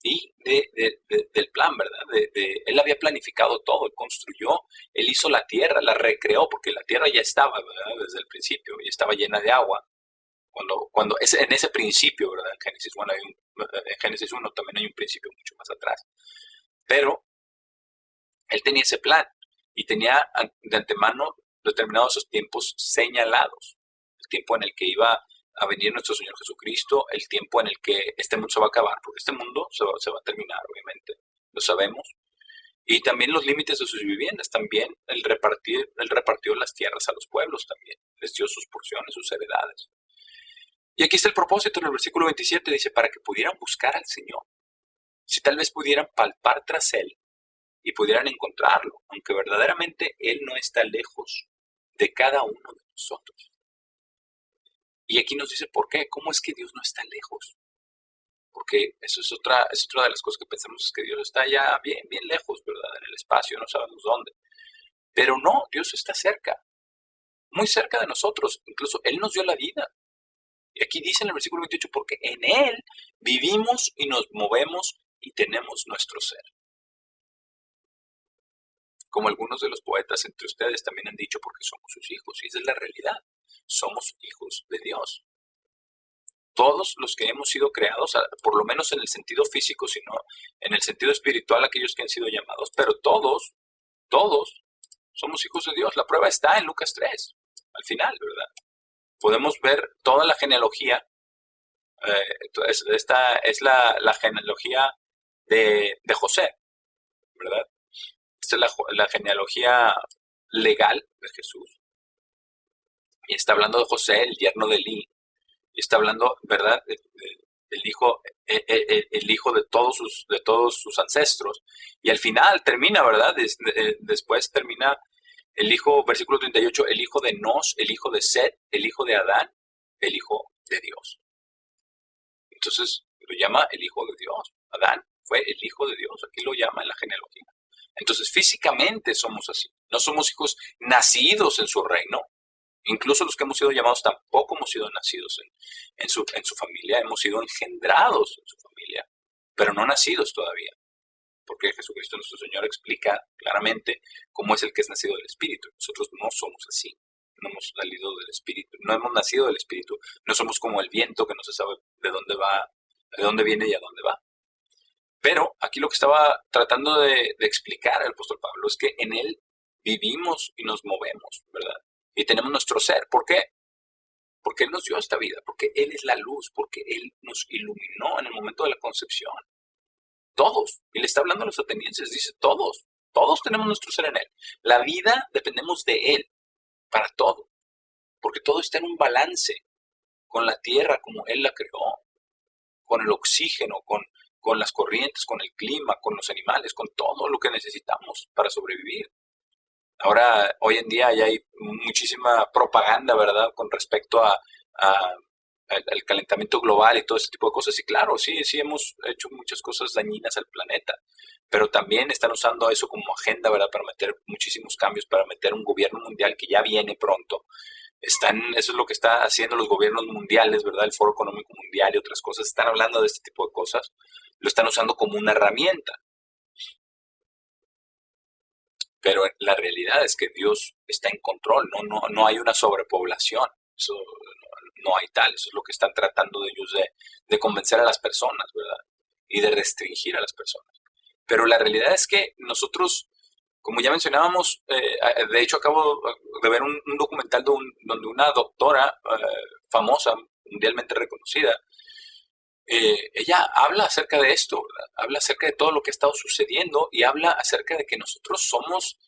Y del plan, ¿verdad? Él había planificado todo, él construyó, él hizo la tierra, la recreó, porque la tierra ya estaba, ¿verdad? Desde el principio, ya estaba llena de agua. En ese principio, ¿verdad? En Génesis 1 también hay un principio mucho más atrás. Pero Él tenía ese plan y tenía de antemano determinados esos tiempos señalados. El tiempo en el que iba a venir nuestro Señor Jesucristo, el tiempo en el que este mundo se va a acabar, porque este mundo se va a terminar, obviamente, lo sabemos. Y también los límites de sus viviendas, también él repartió las tierras a los pueblos también, les dio sus porciones, sus heredades. Y aquí está el propósito en el versículo 27, dice, para que pudieran buscar al Señor, si tal vez pudieran palpar tras Él y pudieran encontrarlo, aunque verdaderamente Él no está lejos de cada uno de nosotros. Y aquí nos dice por qué, cómo es que Dios no está lejos. Porque eso es otra de las cosas que pensamos, es que Dios está ya bien lejos, ¿verdad? En el espacio, no sabemos dónde. Pero no, Dios está cerca, muy cerca de nosotros. Incluso Él nos dio la vida. Y aquí dice en el versículo 28, porque en Él vivimos y nos movemos y tenemos nuestro ser. Como algunos de los poetas entre ustedes también han dicho, porque somos sus hijos. Y esa es la realidad. Somos hijos de Dios. Todos los que hemos sido creados, por lo menos en el sentido físico, sino en el sentido espiritual, aquellos que han sido llamados, pero todos somos hijos de Dios. La prueba está en Lucas 3, al final, ¿verdad? Podemos ver toda la genealogía. Esta es la genealogía de José, ¿verdad? Esta es la genealogía legal de Jesús. Y está hablando de José, el yerno de Elí. Y está hablando, ¿verdad? El hijo de todos sus ancestros. Y al final termina, ¿verdad? Después termina el hijo, versículo 38, el hijo de Nos, el hijo de Set, el hijo de Adán, el hijo de Dios. Entonces lo llama el hijo de Dios. Adán fue el hijo de Dios. Aquí lo llama en la genealogía. Entonces físicamente somos así. No somos hijos nacidos en su reino. Incluso los que hemos sido llamados tampoco hemos sido nacidos en su familia. Hemos sido engendrados en su familia, pero no nacidos todavía. Porque Jesucristo nuestro Señor explica claramente cómo es el que es nacido del Espíritu. Nosotros no somos así. No hemos salido del Espíritu, no hemos nacido del Espíritu. No somos como el viento que no se sabe de dónde va, de dónde viene y a dónde va. Pero aquí lo que estaba tratando de explicar el apóstol Pablo es que en Él vivimos y nos movemos, ¿verdad? Y tenemos nuestro ser. ¿Por qué? Porque Él nos dio esta vida, porque Él es la luz, porque Él nos iluminó en el momento de la concepción. Todos. Y le está hablando a los atenienses, dice todos. Todos tenemos nuestro ser en Él. La vida dependemos de Él para todo, porque todo está en un balance con la tierra como Él la creó, con el oxígeno, con las corrientes, con el clima, con los animales, con todo lo que necesitamos para sobrevivir. Ahora, hoy en día ya hay muchísima propaganda, ¿verdad?, con respecto al calentamiento global y todo ese tipo de cosas. Y claro, sí hemos hecho muchas cosas dañinas al planeta, pero también están usando eso como agenda, ¿verdad?, para meter muchísimos cambios, para meter un gobierno mundial que ya viene pronto. Eso es lo que están haciendo los gobiernos mundiales, ¿verdad?, el Foro Económico Mundial y otras cosas. Están hablando de este tipo de cosas. Lo están usando como una herramienta. Pero la realidad es que Dios está en control, no hay una sobrepoblación, eso no hay tal, eso es lo que están tratando de ellos de convencer a las personas, ¿verdad? Y de restringir a las personas. Pero la realidad es que nosotros, como ya mencionábamos, de hecho acabo de ver un documental donde una doctora famosa, mundialmente reconocida, ella habla acerca de esto, ¿verdad? Habla acerca de todo lo que ha estado sucediendo y habla acerca de que nosotros somos,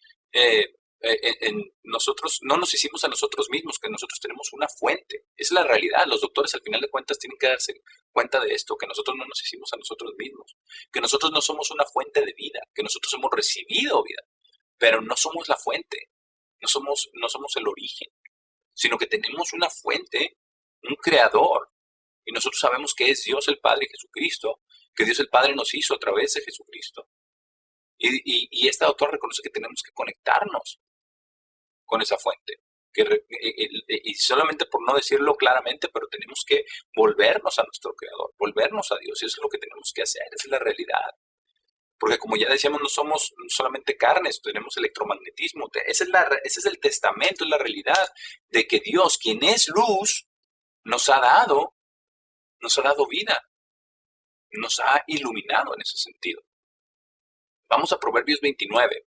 nosotros no nos hicimos a nosotros mismos, que nosotros tenemos una fuente. Es la realidad. Los doctores al final de cuentas tienen que darse cuenta de esto, que nosotros no nos hicimos a nosotros mismos, que nosotros no somos una fuente de vida, que nosotros hemos recibido vida, pero no somos la fuente, no somos el origen, sino que tenemos una fuente, un creador. Y nosotros sabemos que es Dios el Padre y Jesucristo, que Dios el Padre nos hizo a través de Jesucristo. Y esta doctora reconoce que tenemos que conectarnos con esa fuente. Y solamente por no decirlo claramente, pero tenemos que volvernos a nuestro Creador, volvernos a Dios. Y eso es lo que tenemos que hacer, esa es la realidad. Porque como ya decíamos, no somos solamente carnes, tenemos electromagnetismo. Ese es el testamento, es la realidad de que Dios, quien es luz, nos ha dado vida, nos ha iluminado en ese sentido. Vamos a Proverbios 29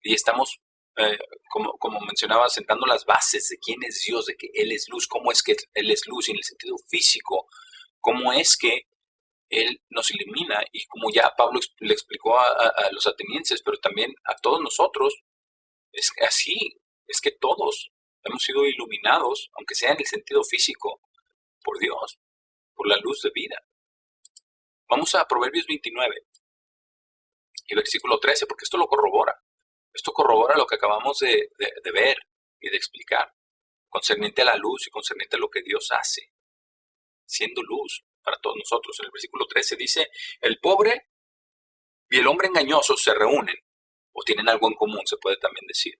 y estamos, como mencionaba, sentando las bases de quién es Dios, de que Él es luz, cómo es que Él es luz en el sentido físico, cómo es que Él nos ilumina y como ya Pablo le explicó a los atenienses, pero también a todos nosotros, es así, es que todos hemos sido iluminados, aunque sea en el sentido físico, por Dios, por la luz de vida. Vamos a Proverbios 29 y versículo 13, porque esto lo corrobora. Esto corrobora lo que acabamos de ver y de explicar, concerniente a la luz y concerniente a lo que Dios hace, siendo luz para todos nosotros. En el versículo 13 dice, el pobre y el hombre engañoso se reúnen, o tienen algo en común, se puede también decir.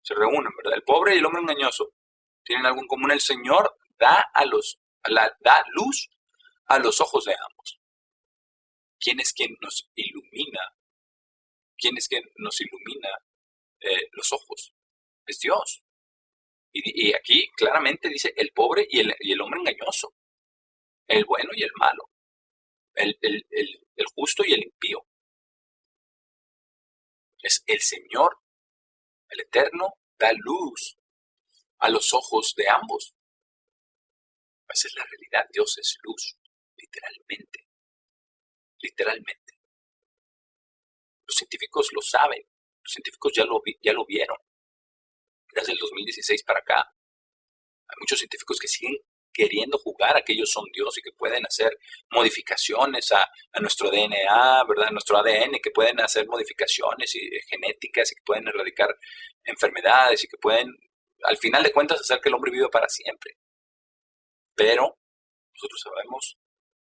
Se reúnen, ¿verdad? El pobre y el hombre engañoso tienen algo en común. El Señor da da luz a los ojos de ambos. ¿Quién es quien nos ilumina? ¿Quién es quien nos ilumina los ojos? Es Dios. Y aquí claramente dice el pobre y el hombre engañoso, el bueno y el malo, el justo y el impío. Es el Señor, el Eterno, da luz a los ojos de ambos. Esa es la realidad. Dios es luz, literalmente. Literalmente. Los científicos lo saben. Los científicos ya lo vieron. Desde el 2016 para acá. Hay muchos científicos que siguen queriendo jugar a que ellos son Dios y que pueden hacer modificaciones a nuestro DNA, ¿verdad? A nuestro ADN, que pueden hacer modificaciones genéticas y que pueden erradicar enfermedades y que pueden, al final de cuentas, hacer que el hombre viva para siempre. Pero nosotros sabemos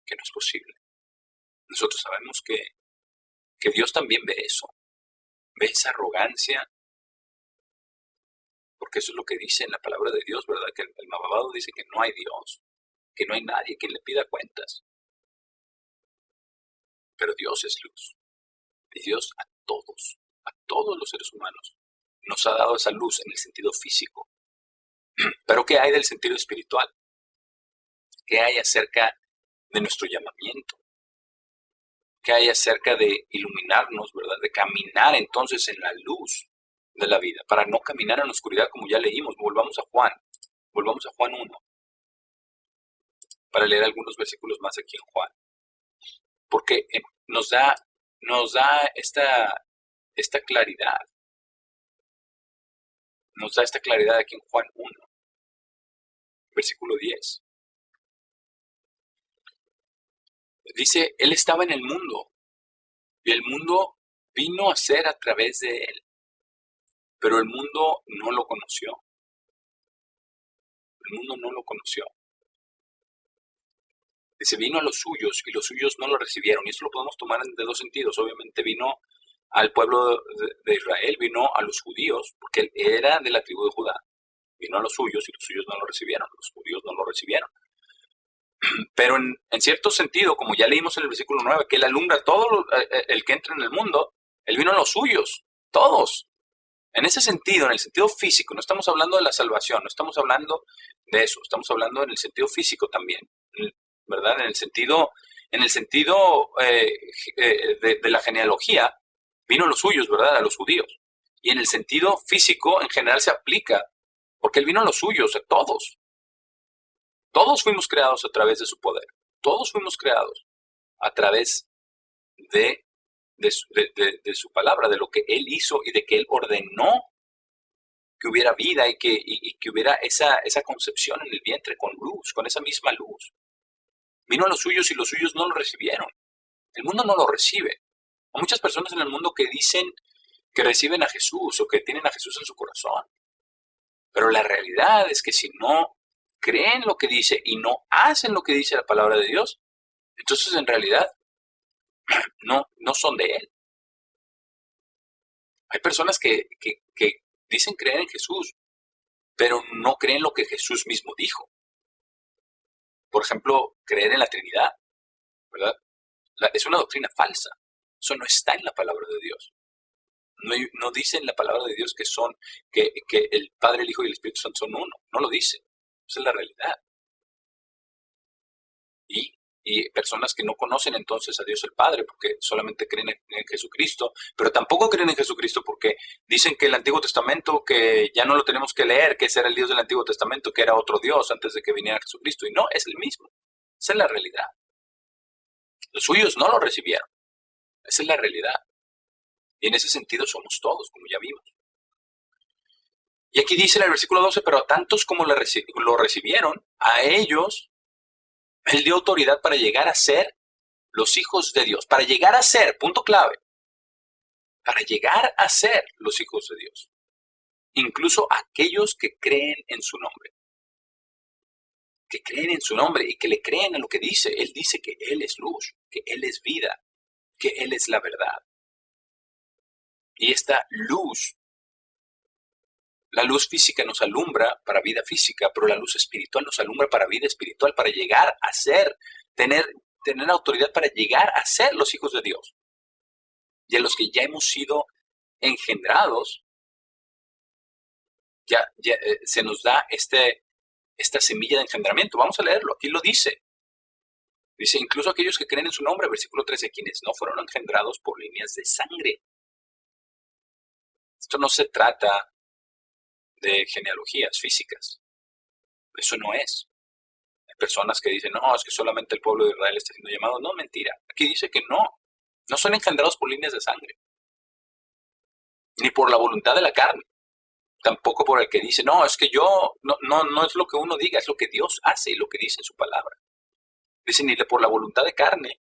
que no es posible. Nosotros sabemos que Dios también ve eso. Ve esa arrogancia, porque eso es lo que dice en la palabra de Dios, ¿verdad? Que el Mababado dice que no hay Dios, que no hay nadie quien le pida cuentas. Pero Dios es luz. Y Dios a todos los seres humanos, nos ha dado esa luz en el sentido físico. Pero ¿qué hay del sentido espiritual? ¿Qué hay acerca de nuestro llamamiento? ¿Qué hay acerca de iluminarnos, ¿verdad? De caminar entonces en la luz de la vida, para no caminar en la oscuridad como ya leímos. Volvamos a Juan 1, para leer algunos versículos más aquí en Juan. Porque nos da esta claridad. Nos da esta claridad aquí en Juan 1, versículo 10. Dice, Él estaba en el mundo, y el mundo vino a ser a través de Él, pero el mundo no lo conoció. El mundo no lo conoció. Dice, vino a los suyos, y los suyos no lo recibieron. Y esto lo podemos tomar de dos sentidos. Obviamente vino al pueblo de Israel, vino a los judíos, porque Él era de la tribu de Judá. Vino a los suyos, y los suyos no lo recibieron. Los judíos no lo recibieron. Pero en cierto sentido, como ya leímos en el versículo 9, que Él alumbra todo el que entra en el mundo, Él vino a los suyos, todos. En ese sentido, en el sentido físico, no estamos hablando de la salvación, no estamos hablando de eso, estamos hablando en el sentido físico también, ¿verdad? En el sentido de la genealogía, vino a los suyos, ¿verdad? A los judíos. Y en el sentido físico, en general se aplica, porque Él vino a los suyos, a todos. Todos fuimos creados a través de su poder. Todos fuimos creados a través de su palabra, de lo que Él hizo y de que Él ordenó que hubiera vida y que hubiera esa concepción en el vientre con luz, con esa misma luz. Vino a los suyos y los suyos no lo recibieron. El mundo no lo recibe. Hay muchas personas en el mundo que dicen que reciben a Jesús o que tienen a Jesús en su corazón. Pero la realidad es que si no creen lo que dice y no hacen lo que dice la palabra de Dios, entonces en realidad no son de Él. Hay personas que dicen creer en Jesús, pero no creen lo que Jesús mismo dijo. Por ejemplo, creer en la Trinidad, ¿verdad? Es una doctrina falsa. Eso no está en la palabra de Dios. No dice en la palabra de Dios que el Padre, el Hijo y el Espíritu Santo son uno. No lo dice. Esa es la realidad. y personas que no conocen entonces a Dios el Padre porque solamente creen en Jesucristo, pero tampoco creen en Jesucristo porque dicen que el Antiguo Testamento, que ya no lo tenemos que leer, que ese era el Dios del Antiguo Testamento, que era otro Dios antes de que viniera Jesucristo, y no, es el mismo. Esa es la realidad. Los suyos no lo recibieron. Esa es la realidad. Y en ese sentido somos todos, como ya vimos. Y aquí dice en el versículo 12, pero a tantos como lo recibieron, a ellos Él dio autoridad para llegar a ser los hijos de Dios. Para llegar a ser, punto clave, para llegar a ser los hijos de Dios. Incluso aquellos que creen en su nombre. Que creen en su nombre y que le creen a lo que dice. Él dice que Él es luz, que Él es vida, que Él es la verdad. Y esta luz, la luz física nos alumbra para vida física, pero la luz espiritual nos alumbra para vida espiritual, para llegar a ser, tener autoridad para llegar a ser los hijos de Dios. Y a los que ya hemos sido engendrados, se nos da esta semilla de engendramiento. Vamos a leerlo, aquí lo dice. Dice, incluso aquellos que creen en su nombre, versículo 13, quienes no fueron engendrados por líneas de sangre. Esto no se trata de genealogías físicas. Eso no es. Hay personas que dicen, no, es que solamente el pueblo de Israel está siendo llamado. No, mentira. Aquí dice que no son engendrados por líneas de sangre. Ni por la voluntad de la carne. Tampoco por el que dice, no, es que no es lo que uno diga, es lo que Dios hace y lo que dice en su palabra. Dice, ni por la voluntad de carne,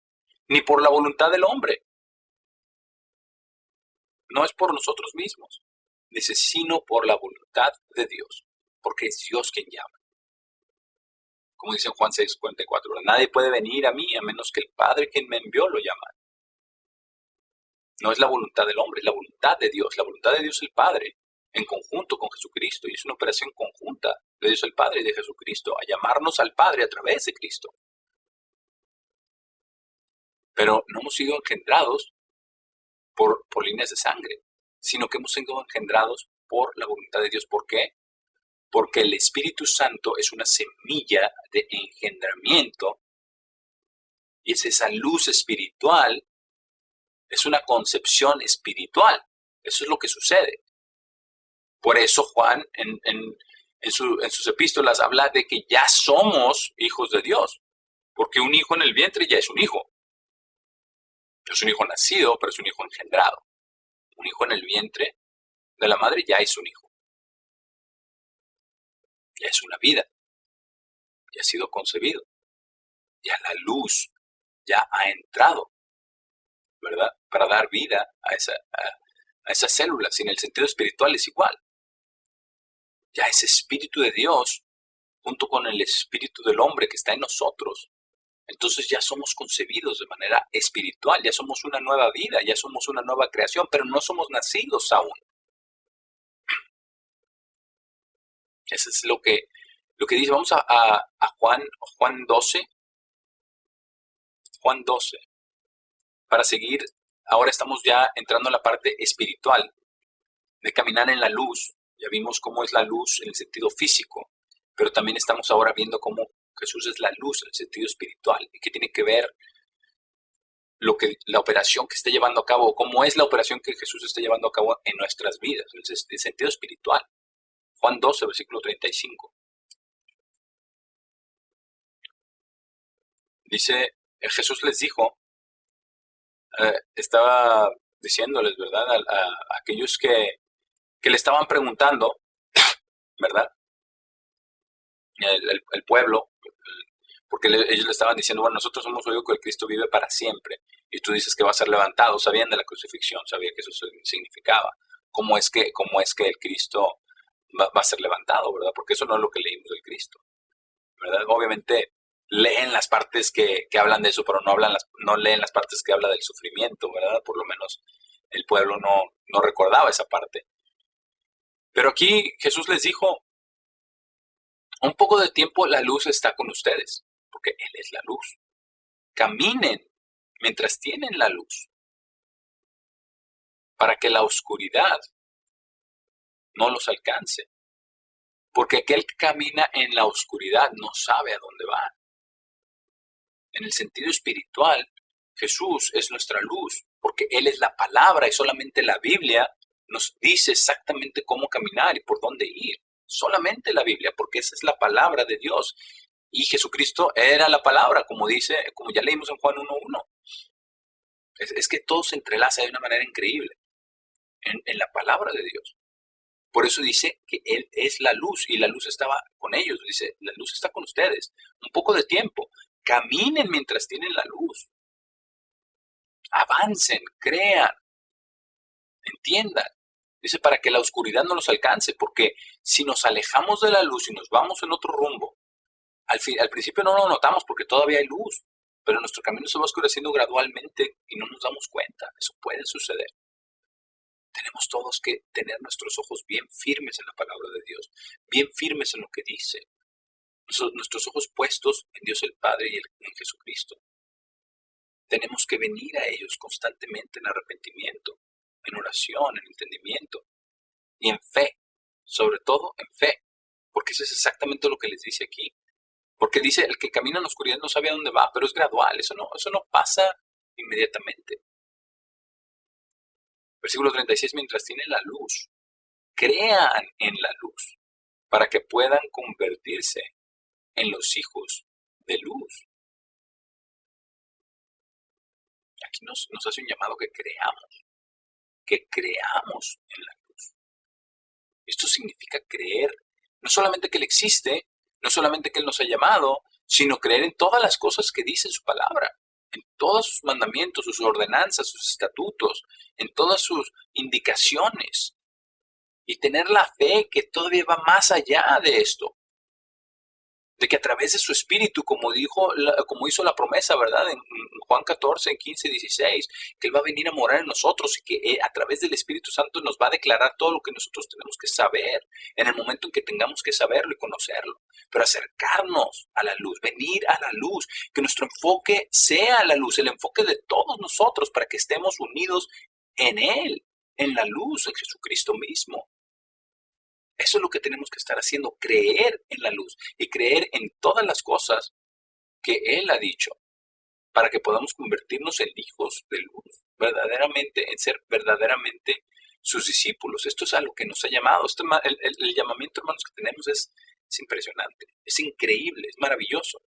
ni por la voluntad del hombre. No es por nosotros mismos. Dice, sino por la voluntad de Dios. Porque es Dios quien llama. Como dice en Juan 6:44, nadie puede venir a mí a menos que el Padre quien me envió lo llama. No es la voluntad del hombre, es la voluntad de Dios. La voluntad de Dios el Padre, en conjunto con Jesucristo. Y es una operación conjunta de Dios el Padre y de Jesucristo, a llamarnos al Padre a través de Cristo. Pero no hemos sido engendrados por líneas de sangre, sino que hemos sido engendrados por la voluntad de Dios. ¿Por qué? Porque el Espíritu Santo es una semilla de engendramiento y es esa luz espiritual, es una concepción espiritual. Eso es lo que sucede. Por eso Juan en sus epístolas habla de que ya somos hijos de Dios, porque un hijo en el vientre ya es un hijo. No es un hijo nacido, pero es un hijo engendrado. Un hijo en el vientre de la madre ya es un hijo. Ya es una vida. Ya ha sido concebido. Ya la luz ya ha entrado, ¿verdad? Para dar vida a esas células. Y en el sentido espiritual es igual. Ya ese espíritu de Dios, junto con el espíritu del hombre que está en nosotros, entonces ya somos concebidos de manera espiritual, ya somos una nueva vida, ya somos una nueva creación, pero no somos nacidos aún. Eso es lo que dice. Vamos a Juan 12. Juan 12. Para seguir, ahora estamos ya entrando en la parte espiritual, de caminar en la luz. Ya vimos cómo es la luz en el sentido físico, pero también estamos ahora viendo cómo Jesús es la luz en el sentido espiritual y que tiene que ver la operación que está llevando a cabo, cómo es la operación que Jesús está llevando a cabo en nuestras vidas, en el sentido espiritual. Juan 12, versículo 35. Dice, Jesús les dijo, estaba diciéndoles, ¿verdad? A aquellos que le estaban preguntando, ¿verdad? El pueblo, porque ellos le estaban diciendo, bueno, nosotros hemos oído que el Cristo vive para siempre, y tú dices que va a ser levantado. Sabían de la crucifixión, sabían que eso significaba. ¿Cómo es que el Cristo va a ser levantado, verdad? Porque eso no es lo que leímos del Cristo, ¿verdad? Obviamente leen las partes que hablan de eso, pero no leen las partes que habla del sufrimiento, ¿verdad? Por lo menos el pueblo no recordaba esa parte. Pero aquí Jesús les dijo, un poco de tiempo la luz está con ustedes, porque Él es la luz. Caminen mientras tienen la luz, para que la oscuridad no los alcance. Porque aquel que camina en la oscuridad no sabe a dónde va. En el sentido espiritual, Jesús es nuestra luz, porque Él es la palabra y solamente la Biblia nos dice exactamente cómo caminar y por dónde ir. Solamente la Biblia, porque esa es la palabra de Dios. Y Jesucristo era la palabra, como dice, como ya leímos en Juan 1:1. Es que todo se entrelaza de una manera increíble en la palabra de Dios. Por eso dice que Él es la luz y la luz estaba con ellos. Dice, la luz está con ustedes. Un poco de tiempo. Caminen mientras tienen la luz. Avancen, crean, entiendan. Dice, para que la oscuridad no los alcance, porque si nos alejamos de la luz y nos vamos en otro rumbo, al principio no lo notamos porque todavía hay luz, pero nuestro camino se va oscureciendo gradualmente y no nos damos cuenta. Eso puede suceder. Tenemos todos que tener nuestros ojos bien firmes en la palabra de Dios, bien firmes en lo que dice. Nuestros ojos puestos en Dios el Padre y en Jesucristo. Tenemos que venir a ellos constantemente en arrepentimiento, en oración, en entendimiento y en fe, sobre todo en fe, porque eso es exactamente lo que les dice aquí. Porque dice, el que camina en la oscuridad no sabe a dónde va, pero es gradual, eso no pasa inmediatamente. Versículo 36, mientras tienen la luz, crean en la luz, para que puedan convertirse en los hijos de luz. Aquí nos hace un llamado que creamos en la luz. Esto significa creer, no solamente que Él existe, no solamente que Él nos ha llamado, sino creer en todas las cosas que dice su palabra, en todos sus mandamientos, sus ordenanzas, sus estatutos, en todas sus indicaciones. Y tener la fe que todavía va más allá de esto. De que a través de su espíritu, como hizo la promesa, ¿verdad? En Juan 14, en 15, 16, que Él va a venir a morar en nosotros y que a través del Espíritu Santo nos va a declarar todo lo que nosotros tenemos que saber en el momento en que tengamos que saberlo y conocerlo. Pero acercarnos a la luz, venir a la luz, que nuestro enfoque sea la luz, el enfoque de todos nosotros para que estemos unidos en Él, en la luz, en Jesucristo mismo. Eso es lo que tenemos que estar haciendo, creer en la luz y creer en todas las cosas que Él ha dicho para que podamos convertirnos en hijos de luz, verdaderamente, en ser verdaderamente sus discípulos. Esto es a lo que nos ha llamado. El llamamiento, hermanos, que tenemos es impresionante, es increíble, es maravilloso,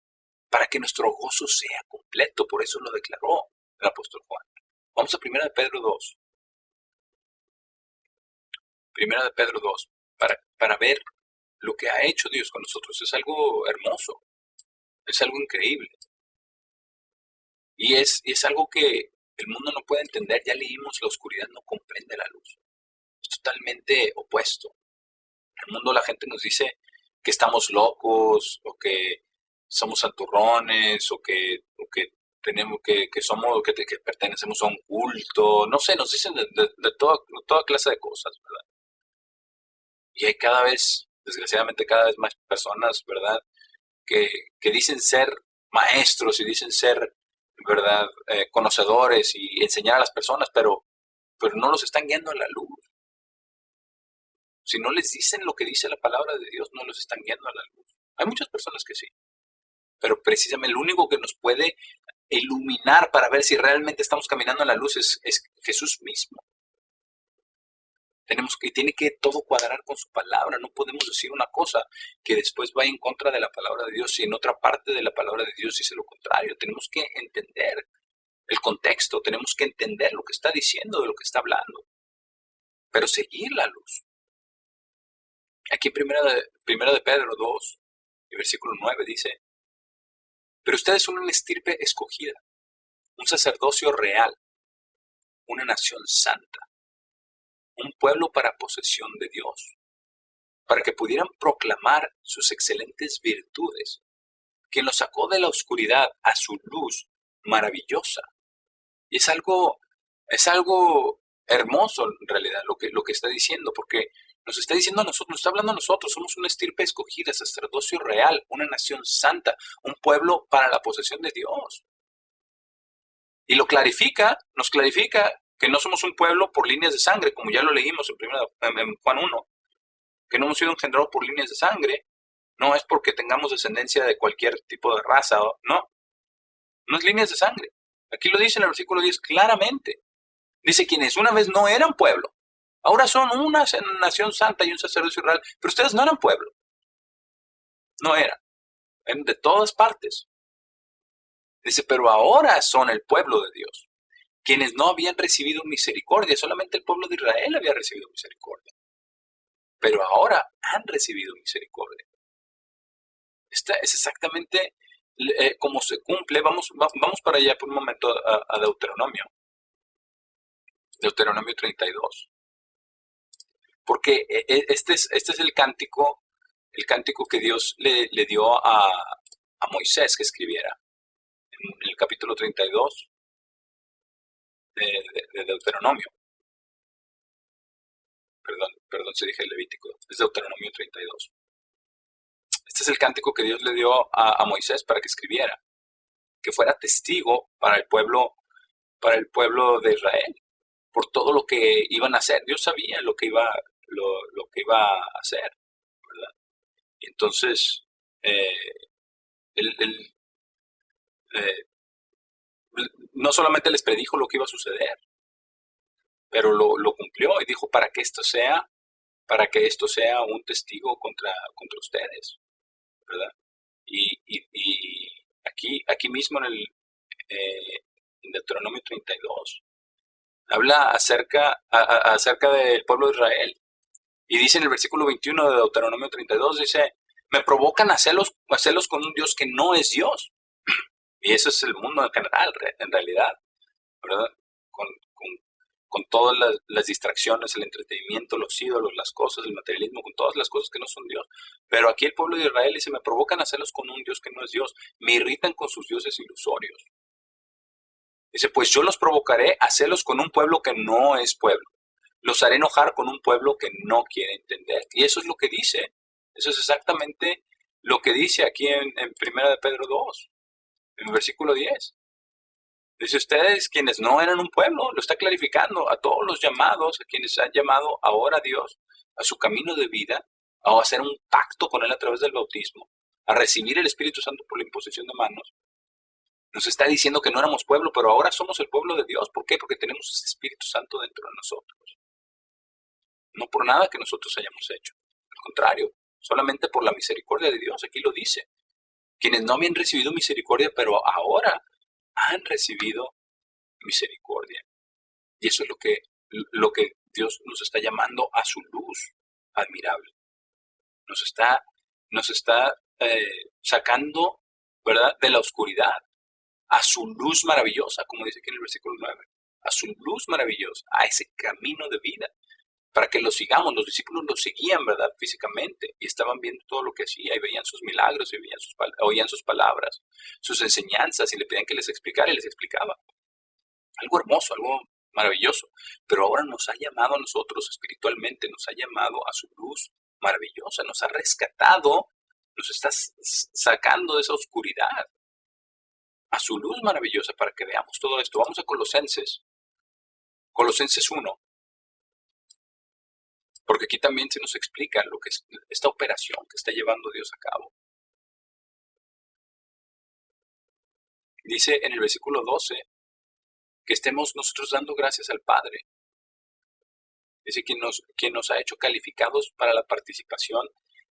para que nuestro gozo sea completo. Por eso lo declaró el apóstol Juan. Vamos a 1 de Pedro 2. 1 de Pedro 2. Para ver lo que ha hecho Dios con nosotros. Es algo hermoso, es algo increíble. Y es algo que el mundo no puede entender. Ya leímos, la oscuridad no comprende la luz. Es totalmente opuesto. En el mundo la gente nos dice que estamos locos, o que somos santurrones, o que tenemos que pertenecemos a un culto. No sé, nos dicen de toda clase de cosas, ¿verdad? Y hay desgraciadamente cada vez más personas, ¿verdad? Que dicen ser maestros y dicen ser, ¿verdad? Conocedores y enseñar a las personas, pero no los están guiando a la luz. Si no les dicen lo que dice la palabra de Dios, no los están guiando a la luz. Hay muchas personas que sí, pero precisamente el único que nos puede iluminar para ver si realmente estamos caminando en la luz es Jesús mismo. Tiene que todo cuadrar con su palabra. No podemos decir una cosa que después vaya en contra de la palabra de Dios y en otra parte de la palabra de Dios dice lo contrario. Tenemos que entender el contexto, tenemos que entender lo que está diciendo, de lo que está hablando, pero seguir la luz. Aquí en primera de Pedro 2, el versículo 9 dice, pero ustedes son una estirpe escogida, un sacerdocio real, una nación santa, un pueblo para posesión de Dios, para que pudieran proclamar sus excelentes virtudes, quien los sacó de la oscuridad a su luz maravillosa. Y es algo hermoso en realidad lo que está diciendo, porque nos está diciendo a nosotros, nos está hablando a nosotros, somos una estirpe escogida, sacerdocio real, una nación santa, un pueblo para la posesión de Dios. Y nos clarifica que no somos un pueblo por líneas de sangre, como ya lo leímos en Juan 1, que no hemos sido engendrados por líneas de sangre, no es porque tengamos descendencia de cualquier tipo de raza, no, no es líneas de sangre. Aquí lo dice en el versículo 10 claramente. Dice, quienes una vez no eran pueblo, ahora son una nación santa y un sacerdocio real, pero ustedes no eran pueblo, no eran de todas partes. Dice, pero ahora son el pueblo de Dios, quienes no habían recibido misericordia, solamente el pueblo de Israel había recibido misericordia, pero ahora han recibido misericordia. Esta es exactamente como se cumple. Vamos para allá por un momento a Deuteronomio. Deuteronomio 32. Porque este es el cántico que Dios le dio a Moisés que escribiera. En el capítulo 32 de Deuteronomio. Perdón si dije el Levítico. Es Deuteronomio 32. Este es el cántico que Dios le dio a Moisés para que escribiera. Que fuera testigo para el pueblo de Israel. Por todo lo que iban a hacer. Dios sabía lo que iba a hacer, ¿verdad? Y entonces, él no solamente les predijo lo que iba a suceder, pero lo cumplió y dijo para que esto sea un testigo contra ustedes, ¿verdad? Y aquí mismo en Deuteronomio 32 habla acerca del pueblo de Israel. Y dice en el versículo 21 de Deuteronomio 32, dice, me provocan a celos con un Dios que no es Dios. Y eso es el mundo en general, en realidad, ¿verdad? Con todas las distracciones, el entretenimiento, los ídolos, las cosas, el materialismo, con todas las cosas que no son Dios. Pero aquí el pueblo de Israel dice, me provocan a celos con un Dios que no es Dios, me irritan con sus dioses ilusorios. Dice, pues yo los provocaré a celos con un pueblo que no es pueblo. Los haré enojar con un pueblo que no quiere entender. Y eso es lo que dice. Eso es exactamente lo que dice aquí en 1 de Pedro 2, en el versículo 10. Dice, ustedes quienes no eran un pueblo, lo está clarificando a todos los llamados, a quienes han llamado ahora a Dios, a su camino de vida, a hacer un pacto con Él a través del bautismo, a recibir el Espíritu Santo por la imposición de manos. Nos está diciendo que no éramos pueblo, pero ahora somos el pueblo de Dios. ¿Por qué? Porque tenemos ese Espíritu Santo dentro de nosotros. No por nada que nosotros hayamos hecho. Al contrario, solamente por la misericordia de Dios. Aquí lo dice. Quienes no habían recibido misericordia, pero ahora han recibido misericordia. Y eso es lo que Dios nos está llamando a su luz admirable. Nos está sacando, ¿verdad?, de la oscuridad a su luz maravillosa, como dice aquí en el versículo 9. A su luz maravillosa, a ese camino de vida, para que lo sigamos. Los discípulos lo seguían, ¿verdad?, físicamente, y estaban viendo todo lo que hacía, y veían sus milagros, y oían sus palabras, sus enseñanzas, y le pedían que les explicara, y les explicaba. Algo hermoso, algo maravilloso. Pero ahora nos ha llamado a nosotros espiritualmente, nos ha llamado a su luz maravillosa, nos ha rescatado, nos está sacando de esa oscuridad a su luz maravillosa para que veamos todo esto. Vamos a Colosenses 1, porque aquí también se nos explica lo que es esta operación que está llevando Dios a cabo. Dice en el versículo 12 que estemos nosotros dando gracias al Padre. Dice quien nos ha hecho calificados para la participación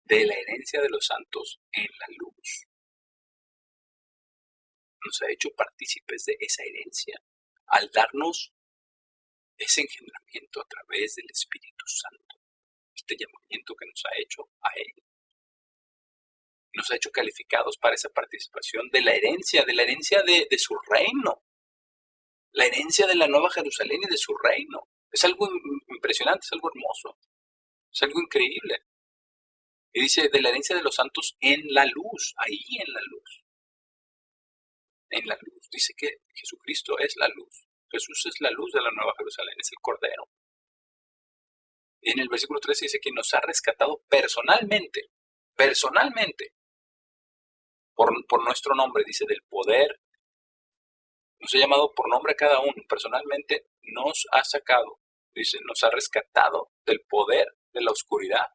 de la herencia de los santos en la luz. Nos ha hecho partícipes de esa herencia al darnos ese engendramiento a través del Espíritu Santo. Este llamamiento que nos ha hecho a Él. Nos ha hecho calificados para esa participación de la herencia de su reino. La herencia de la Nueva Jerusalén y de su reino. Es algo impresionante, es algo hermoso, es algo increíble. Y dice, de la herencia de los santos en la luz, ahí en la luz. En la luz. Dice que Jesucristo es la luz. Jesús es la luz de la Nueva Jerusalén, es el Cordero. Y en el versículo 13 dice que nos ha rescatado personalmente, por nuestro nombre, dice, del poder. Nos ha llamado por nombre a cada uno, personalmente nos ha sacado, dice, nos ha rescatado del poder de la oscuridad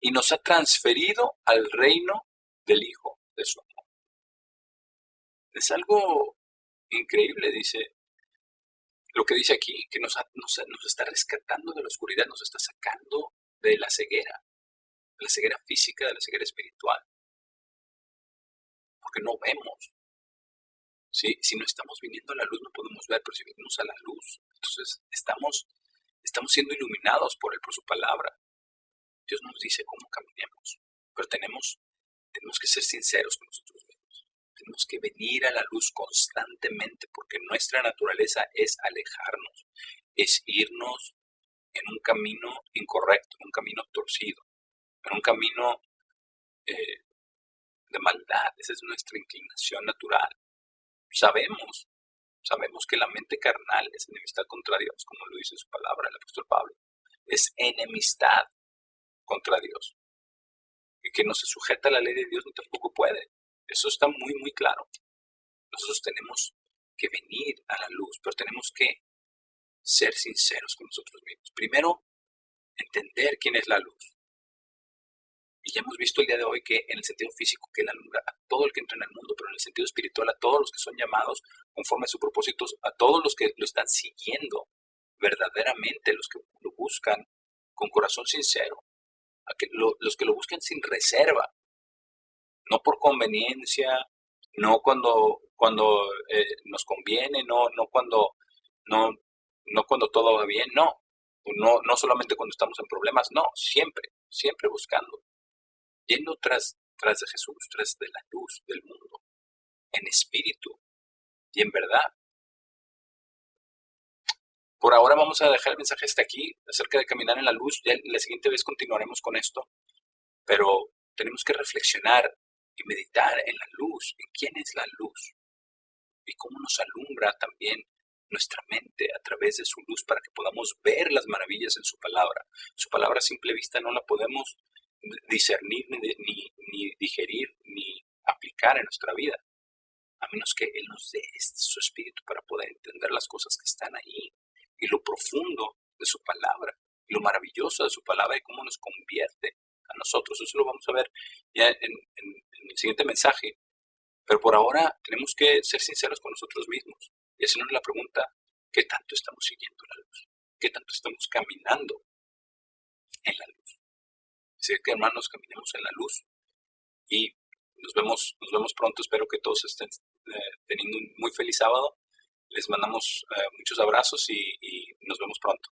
y nos ha transferido al reino del Hijo de su amor. Es algo increíble, dice, lo que dice aquí, que nos está rescatando de la oscuridad, nos está sacando de la ceguera física, de la ceguera espiritual, porque no vemos. ¿Sí? Si no estamos viniendo a la luz, no podemos ver, pero si venimos a la luz, entonces estamos siendo iluminados por su palabra. Dios nos dice cómo caminemos, pero tenemos que ser sinceros con nosotros mismos. Tenemos que venir a la luz constantemente porque nuestra naturaleza es alejarnos, es irnos en un camino incorrecto, en un camino torcido, en un camino eh, de maldad. Esa es nuestra inclinación natural. Sabemos, sabemos que la mente carnal es enemistad contra Dios, como lo dice su palabra el apóstol Pablo. Es enemistad contra Dios. Y que no se sujeta a la ley de Dios no tampoco puede. Eso está muy, muy claro. Nosotros tenemos que venir a la luz, pero tenemos que ser sinceros con nosotros mismos. Primero, entender quién es la luz. Y ya hemos visto el día de hoy que en el sentido físico, que Él alumbra a todo el que entra en el mundo, pero en el sentido espiritual a todos los que son llamados conforme a sus propósitos, a todos los que lo están siguiendo verdaderamente, los que lo buscan con corazón sincero, los que lo buscan sin reserva, no por conveniencia, no cuando nos conviene, no, no cuando todo va bien, no solamente cuando estamos en problemas, no, siempre, siempre buscando, yendo tras de Jesús, tras de la luz del mundo, en espíritu y en verdad. Por ahora vamos a dejar el mensaje hasta aquí acerca de caminar en la luz. Ya la siguiente vez continuaremos con esto, pero tenemos que reflexionar y meditar en la luz, en quién es la luz y cómo nos alumbra también nuestra mente a través de su luz para que podamos ver las maravillas en su palabra. Su palabra a simple vista no la podemos discernir, ni digerir, ni aplicar en nuestra vida, a menos que Él nos dé su espíritu para poder entender las cosas que están ahí y lo profundo de su palabra, y lo maravilloso de su palabra y cómo nos convierte a nosotros. Eso lo vamos a ver ya en el siguiente mensaje. Pero por ahora tenemos que ser sinceros con nosotros mismos y hacernos la pregunta, ¿qué tanto estamos siguiendo la luz? ¿Qué tanto estamos caminando en la luz? Así que hermanos, caminemos en la luz y nos vemos pronto. Espero que todos estén teniendo un muy feliz sábado. Les mandamos muchos abrazos y nos vemos pronto.